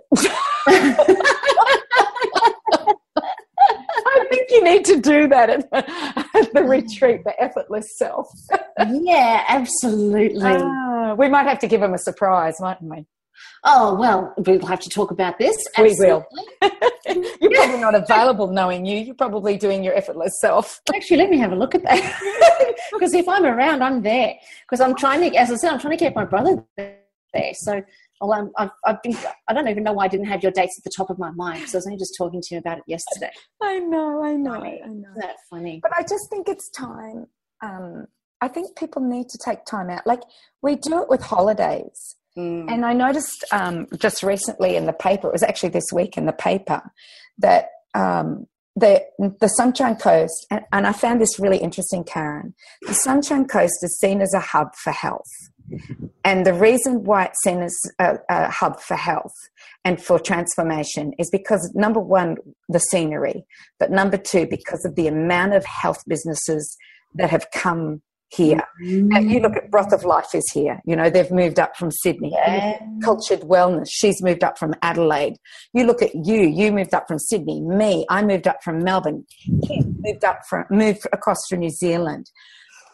I think you need to do that at the retreat, the effortless self.
Yeah, absolutely.
We might have to give them a surprise, mightn't we?
Oh, well, we'll have to talk about this.
Absolutely. We will. You're probably not available knowing you. You're probably doing your effortless self.
Actually, let me have a look at that. Because if I'm around, I'm there. Because I'm trying to, as I said, I'm trying to get my brother there. So I've been, I don't even know why I didn't have your dates at the top of my mind, because I was only just talking to you about it yesterday.
I know.
Isn't that funny?
But I just think it's time. I think people need to take time out. Like, we do it with holidays. And I noticed just recently in the paper, it was actually this week in the paper, that the Sunshine Coast, and I found this really interesting, Karen, the Sunshine Coast is seen as a hub for health. And the reason why it's seen as a hub for health and for transformation is because, number one, the scenery, but number two, because of the amount of health businesses that have come here. And you look at Broth of Life is here. You know, they've moved up from Sydney.
Yeah.
Cultured Wellness, she's moved up from Adelaide. You look at you moved up from Sydney. Me, I moved up from Melbourne. Kim moved across from New Zealand.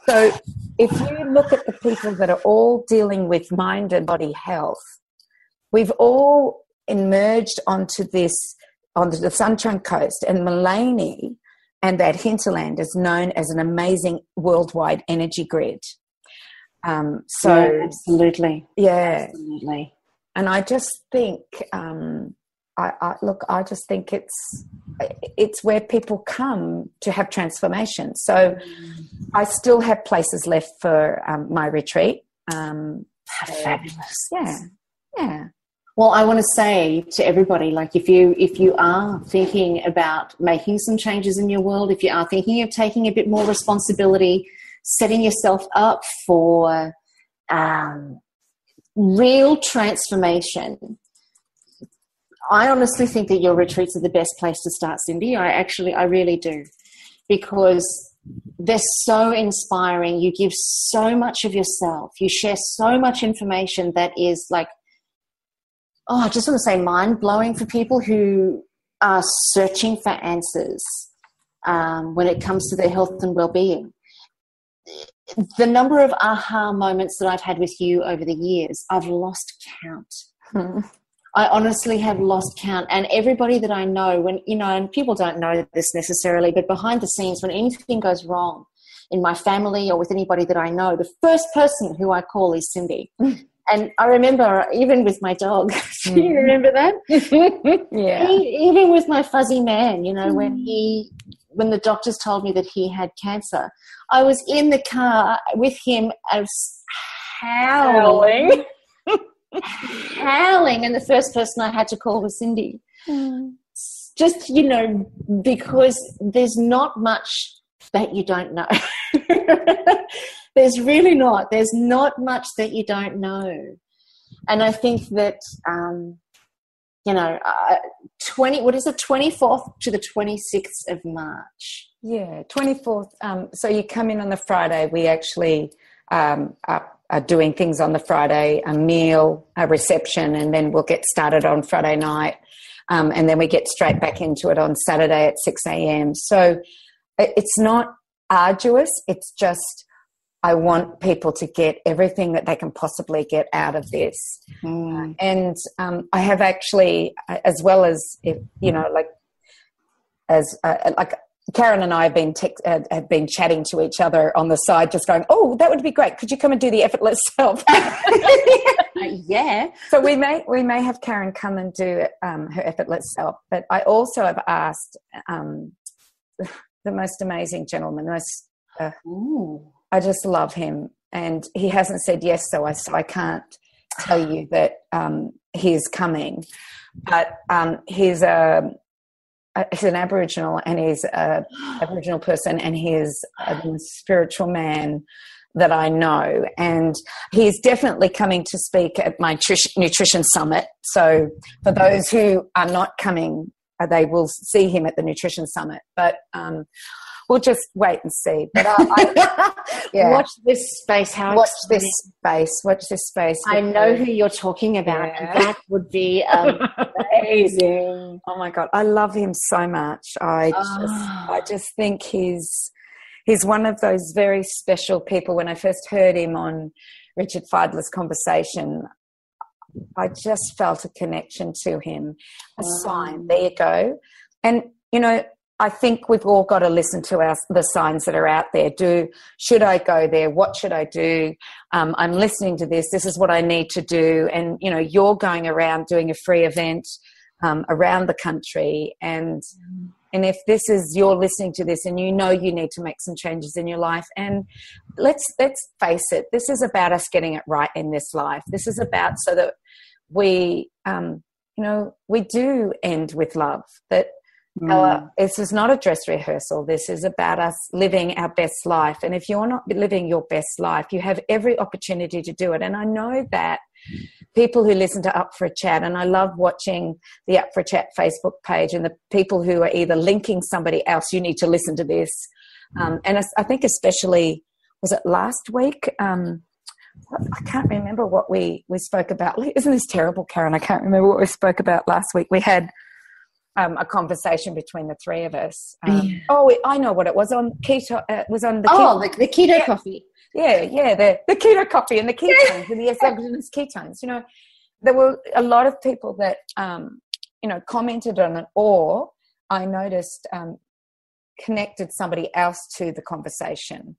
So if you look at the people that are all dealing with mind and body health, we've all emerged onto the Sunshine Coast, and Mullaney and that hinterland is known as an amazing worldwide energy grid.
Yeah, absolutely.
Yeah.
Absolutely.
And I just think, I just think it's where people come to have transformation. So I still have places left for my retreat.
Fabulous.
Yeah.
Well, I want to say to everybody, like, if you are thinking about making some changes in your world, if you are thinking of taking a bit more responsibility, setting yourself up for real transformation, I honestly think that your retreats are the best place to start, Cindy. I really do, because they're so inspiring. You give so much of yourself. You share so much information that is like, I just want to say mind-blowing for people who are searching for answers when it comes to their health and well-being. The number of aha moments that I've had with you over the years, I've lost count. I honestly have lost count. And everybody that I know, and people don't know this necessarily, but behind the scenes, when anything goes wrong in my family or with anybody that I know, the first person who I call is Cindy. And I remember, even with my dog, do you remember that?
Yeah.
Even with my fuzzy man, when the doctors told me that he had cancer, I was in the car with him. I was howling. And the first person I had to call was Cindy. Just, because there's not much that you don't know. There's really not. There's not much that you don't know. And I think that, 24th to the 26th of March.
Yeah, 24th. So you come in on the Friday. We actually are doing things on the Friday, a meal, a reception, and then we'll get started on Friday night. And then we get straight back into it on Saturday at 6 a.m. So it's not arduous. It's just I want people to get everything that they can possibly get out of this. And I have actually, as well as, like Karen and I have been chatting to each other on the side, just going, "Oh, that would be great. Could you come and do the effortless self?"
Yeah.
So we may have Karen come and do her effortless self. But I also have asked the most amazing gentleman. I just love him, and he hasn't said yes. So I can't tell you that he's coming, but he's an Aboriginal, and he's an Aboriginal person, and he's a spiritual man that I know, and he's definitely coming to speak at my nutrition summit. So for those who are not coming, they will see him at the nutrition summit, but we'll just wait and see. But
Watch this space.
Watch this space.
I know who you're talking about, and that would be amazing.
Oh my God, I love him so much. I just think he's one of those very special people. When I first heard him on Richard Fidler's Conversation, I just felt a connection to him, a sign. There you go. And, I think we've all got to listen to the signs that are out there. Should I go there? What should I do? I'm listening to this. This is what I need to do. And, you're going around doing a free event around the country. And if you're listening to this and you need to make some changes in your life, and let's face it, this is about us getting it right in this life. This is about so that we, we do end with love. That this is not a dress rehearsal. This is about us living our best life. And if you're not living your best life, you have every opportunity to do it. And I know that people who listen to Up for a Chat, and I love watching the Up for a Chat Facebook page, and the people who are either linking somebody else, you need to listen to this. And I think especially, was it last week? I can't remember what we spoke about. Isn't this terrible, Karen? I can't remember what we spoke about last week. We had a conversation between the three of us. I know what it was on keto. It was on the
the keto coffee.
Yeah, the keto coffee and the ketones and the exogenous ketones. There were a lot of people that commented on it, or I noticed connected somebody else to the conversation.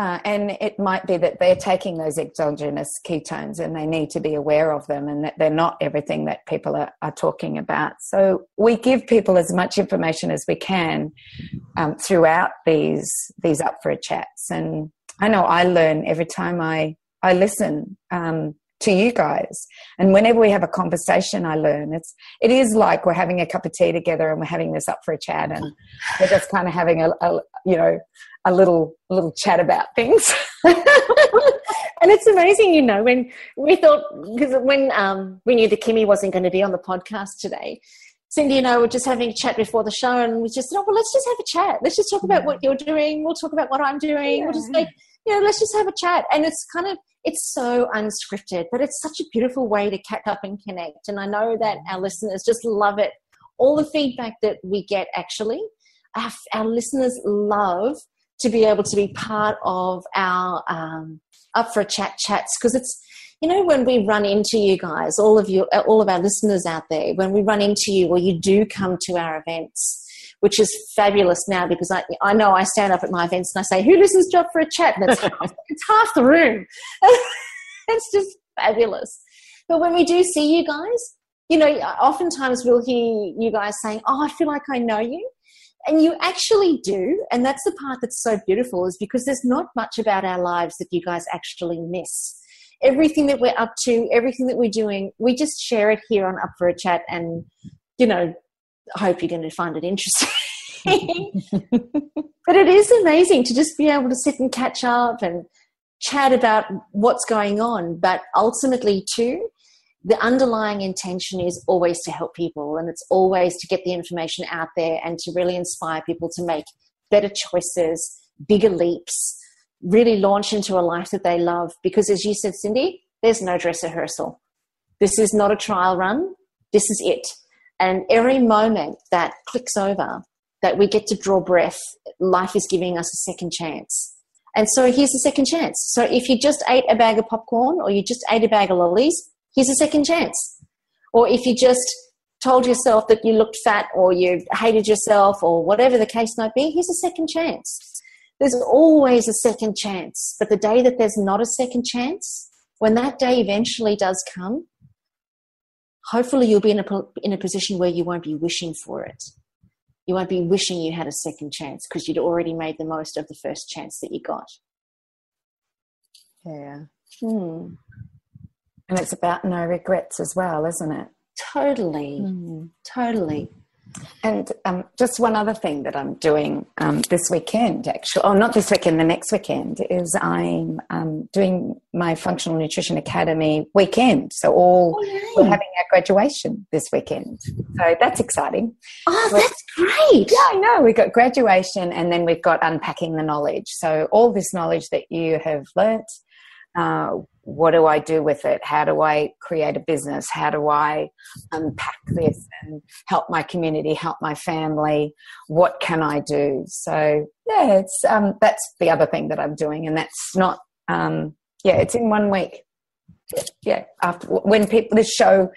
And it might be that they're taking those exogenous ketones and they need to be aware of them, and that they're not everything that people are talking about. So we give people as much information as we can throughout these Up for a Chats. And I know I learn every time I listen to you guys. And whenever we have a conversation, I learn. It is like we're having a cup of tea together and we're having this Up for a Chat, and we're just kind of having a little chat about things.
And it's amazing, when we thought, because when we knew that Kimmy wasn't going to be on the podcast today, Cindy and I were just having a chat before the show, and we just thought, well, let's just have a chat. Let's just talk about what you're doing. We'll talk about what I'm doing. We'll just let's just have a chat. And it's so unscripted, but it's such a beautiful way to catch up and connect. And I know that our listeners just love it. All the feedback that we get, actually, our listeners love to be able to be part of our Up for a Chat chats, because it's, when we run into you guys, all of our listeners out there, when we run into you, or you do come to our events, which is fabulous now, because I know I stand up at my events and I say, who listens to Up for a Chat? And it's half the room. It's just fabulous. But when we do see you guys, oftentimes we'll hear you guys saying, oh, I feel like I know you. And you actually do. And that's the part that's so beautiful, is because there's not much about our lives that you guys actually miss. Everything that we're up to, everything that we're doing, we just share it here on Up for a Chat. And, I hope you're going to find it interesting. But it is amazing to just be able to sit and catch up and chat about what's going on. But ultimately, too, the underlying intention is always to help people, and it's always to get the information out there and to really inspire people to make better choices, bigger leaps, really launch into a life that they love. Because as you said, Cindy, there's no dress rehearsal. This is not a trial run. This is it. And every moment that clicks over, that we get to draw breath, life is giving us a second chance. And so here's a second chance. So if you just ate a bag of popcorn or you just ate a bag of lollies, here's a second chance. Or if you just told yourself that you looked fat or you hated yourself or whatever the case might be, here's a second chance. There's always a second chance. But the day that there's not a second chance, when that day eventually does come, hopefully you'll be in a position where you won't be wishing for it. You won't be wishing you had a second chance because you'd already made the most of the first chance that you got.
Yeah. And it's about no regrets as well, isn't it?
Totally. Totally.
And just one other thing that I'm doing this weekend, actually, or not this weekend, the next weekend, is I'm doing my Functional Nutrition Academy weekend. So we're having our graduation this weekend. So that's exciting.
Oh, that's great.
Yeah, I know. We've got graduation and then we've got unpacking the knowledge. So all this knowledge that you have learnt, what do I do with it? How do I create a business? How do I unpack this and help my community, help my family? What can I do? So yeah, it's that's the other thing that I'm doing, and that's not it's in 1 week. Yeah, after when this show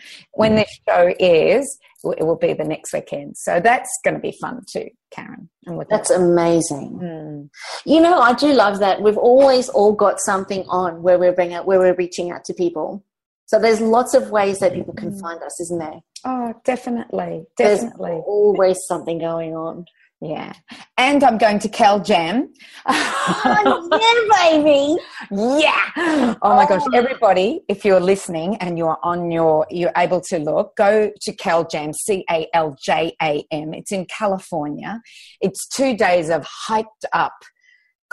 airs, it will be the next weekend. So that's going to be fun too, Karen.
That's amazing. You know, I do love that. We've always all got something on where we're reaching out to people. So there's lots of ways that people can find us, isn't there?
Oh, definitely.
There's always something going on.
Yeah. And I'm going to Cal Jam.
Yeah, baby.
Yeah. Oh my gosh. Everybody, if you're listening and you're able to look, go to Cal Jam, CALJAM. It's in California. It's 2 days of hyped up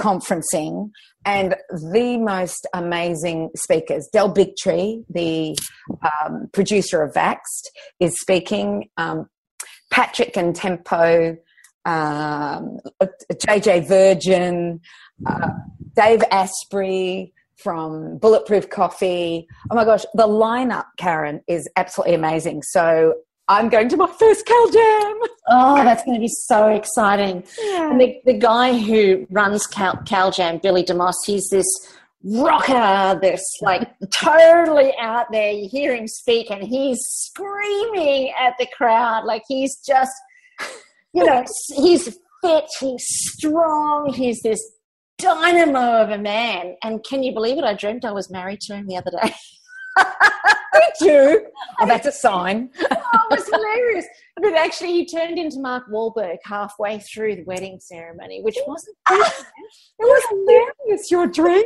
conferencing and the most amazing speakers. Del Bigtree, the producer of Vaxxed, is speaking. Patrick and Tempo, JJ Virgin, Dave Asprey from Bulletproof Coffee. Oh my gosh, the lineup, Karen, is absolutely amazing. So I'm going to my first Cal Jam.
Oh, that's going to be so exciting. Yeah. And the guy who runs Cal Jam, Billy DeMoss, he's this rocker, this like totally out there. You hear him speak and he's screaming at the crowd. Like he's just, you know, he's fit, he's strong, he's this dynamo of a man. And can you believe it? I dreamt I was married to him the other day.
Did you? Oh, that's a sign.
Oh, it was hilarious. But actually, he turned into Mark Wahlberg halfway through the wedding ceremony, which wasn't good.
It was hilarious. Your dream.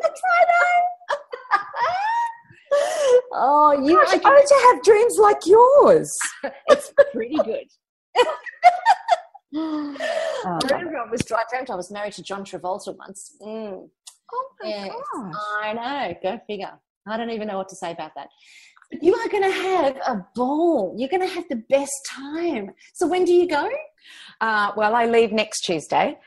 Oh, you
Gosh, I want to have dreams like yours.
It's pretty good. I dreamt I was married to John Travolta once.
Oh my gosh.
I know. Go figure. I don't even know what to say about that. But you are going to have a ball. You're going to have the best time. So when do you go?
Well, I leave next Tuesday.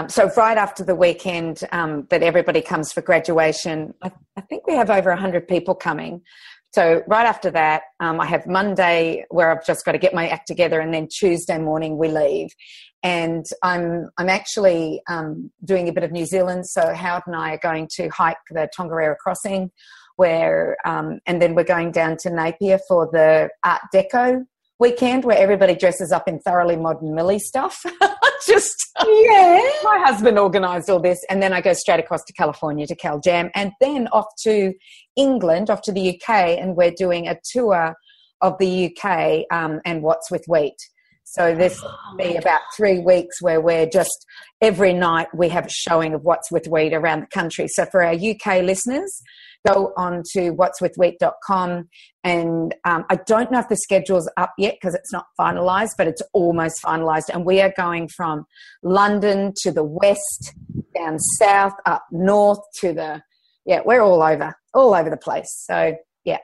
So right after the weekend that everybody comes for graduation, I think we have over 100 people coming. So right after that, I have Monday where I've just got to get my act together, and then Tuesday morning we leave. And I'm actually doing a bit of New Zealand. So Howard and I are going to hike the Tongariro Crossing, where and then we're going down to Napier for the Art Deco weekend, where everybody dresses up in thoroughly modern Millie stuff. My husband organised all this, and then I go straight across to California to Cal Jam, and then off to England, off to the UK, and we're doing a tour of the UK and What's with Wheat. So this will be about 3 weeks where we're just every night we have a showing of What's with Wheat around the country. So for our UK listeners, go on to whatswithwheat.com, and I don't know if the schedule's up yet because it's not finalised, but it's almost finalised. And we are going from London to the west, down south, up north to we're all over the place. So, yeah.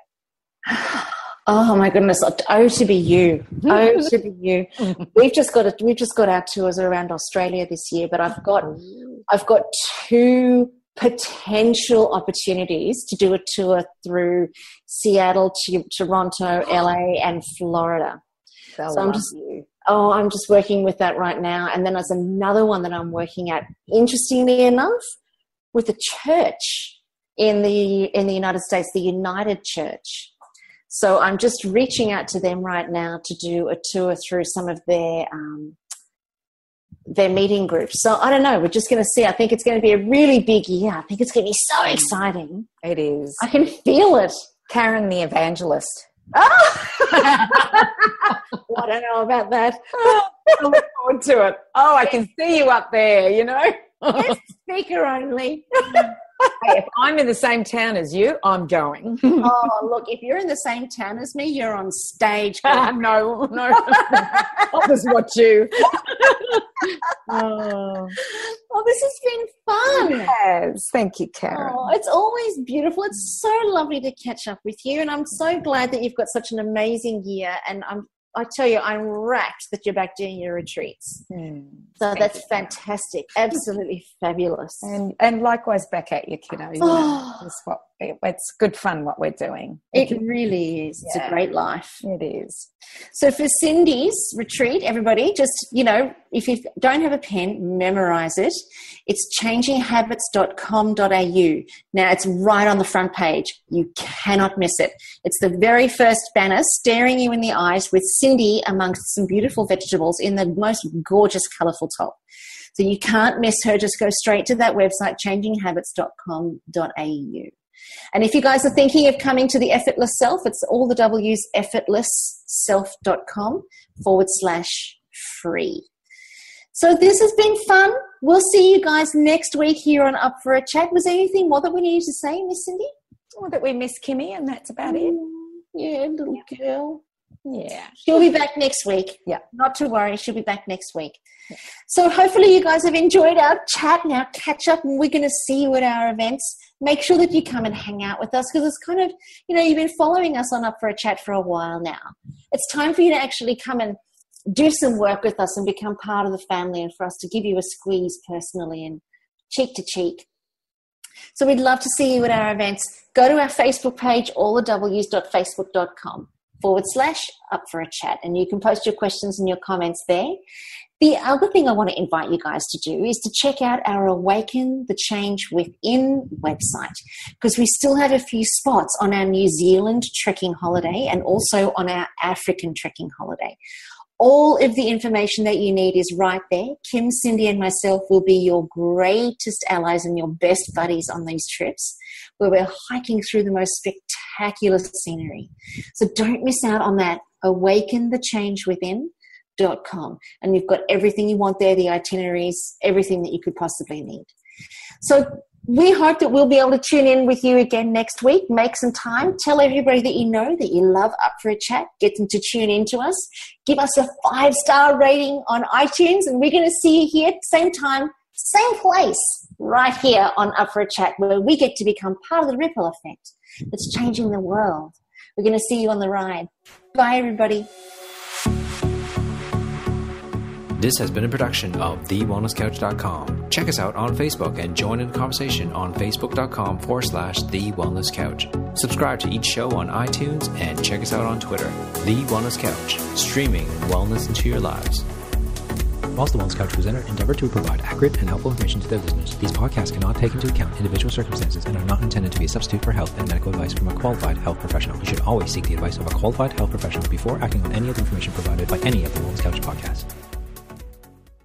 Oh my goodness! Oh, to be you! Oh, to be you! We've just got our tours around Australia this year, but I've got 2 potential opportunities to do a tour through Seattle, Toronto, LA, and Florida. I'm just working with that right now. And then there's another one that I'm working at, interestingly enough, with a church in the United States, the United Church. So I'm just reaching out to them right now to do a tour through some of their meeting groups. So I don't know. We're just going to see. I think it's going to be a really big year. I think it's going to be so exciting.
It is.
I can feel it.
Karen the evangelist.
Oh! Well, I don't know about that.
I look forward to it. Oh, I can see you up there, you know.
Yes, speaker only.
Hey, if I'm in the same town as you, I'm going.
Oh, look, if you're in the same town as me, you're on stage.
No. I'll just watch you. Oh,
this has been fun.
Yes. Thank you, Karen.
Oh, it's always beautiful. It's so lovely to catch up with you, and I'm so glad that you've got such an amazing year, and I tell you, I'm rapt that you're back doing your retreats. So that's fantastic. Absolutely fabulous.
And likewise back at you, kiddo. You know, it's good fun what we're doing.
It really is. It's a great life.
It is.
So for Cindy's retreat, everybody, just, you know, if you don't have a pen, memorize it. It's changinghabits.com.au. Now, it's right on the front page. You cannot miss it. It's the very first banner staring you in the eyes with Cindy amongst some beautiful vegetables in the most gorgeous, colourful top. So you can't miss her. Just go straight to that website, changinghabits.com.au. And if you guys are thinking of coming to the Effortless Self, it's all the W's, effortlessself.com/free. So this has been fun. We'll see you guys next week here on Up for a Chat. Was there anything more that we needed to say, Miss Cindy?
Or that we miss Kimmy, and that's about it.
Yeah, little girl.
Yeah.
She'll be back next week.
Yeah.
Not to worry. She'll be back next week. Yeah. So hopefully you guys have enjoyed our chat and our catch up, and we're going to see you at our events. Make sure that you come and hang out with us, because it's kind of, you know, you've been following us on Up for a Chat for a while now. It's time for you to actually come and do some work with us and become part of the family, and for us to give you a squeeze personally and cheek to cheek. So we'd love to see you at our events. Go to our Facebook page, allthews.facebook.com/Up for a Chat, and you can post your questions and your comments there. The other thing I want to invite you guys to do is to check out our Awaken the Change Within website, because we still have a few spots on our New Zealand trekking holiday and also on our African trekking holiday. All of the information that you need is right there. Kim, Cindy, and myself will be your greatest allies and your best buddies on these trips, where we're hiking through the most spectacular scenery. So don't miss out on that. AwakenTheChangeWithin.com, and you've got everything you want there, the itineraries, everything that you could possibly need. So we hope that we'll be able to tune in with you again next week. Make some time. Tell everybody that you know that you love Up for a Chat. Get them to tune in to us. Give us a 5-star rating on iTunes, and we're going to see you here, same time, same place, right here on Up for a Chat, where we get to become part of the ripple effect that's changing the world. We're going to see you on the ride. Bye, everybody.
This has been a production of TheWellnessCouch.com. Check us out on Facebook and join in the conversation on Facebook.com/TheWellnessCouch. Subscribe to each show on iTunes and check us out on Twitter. The Wellness Couch, streaming wellness into your lives. Whilst the Wellness Couch presenter endeavor to provide accurate and helpful information to their listeners, these podcasts cannot take into account individual circumstances and are not intended to be a substitute for health and medical advice from a qualified health professional. You should always seek the advice of a qualified health professional before acting on any of the information provided by any of the Wellness Couch podcasts.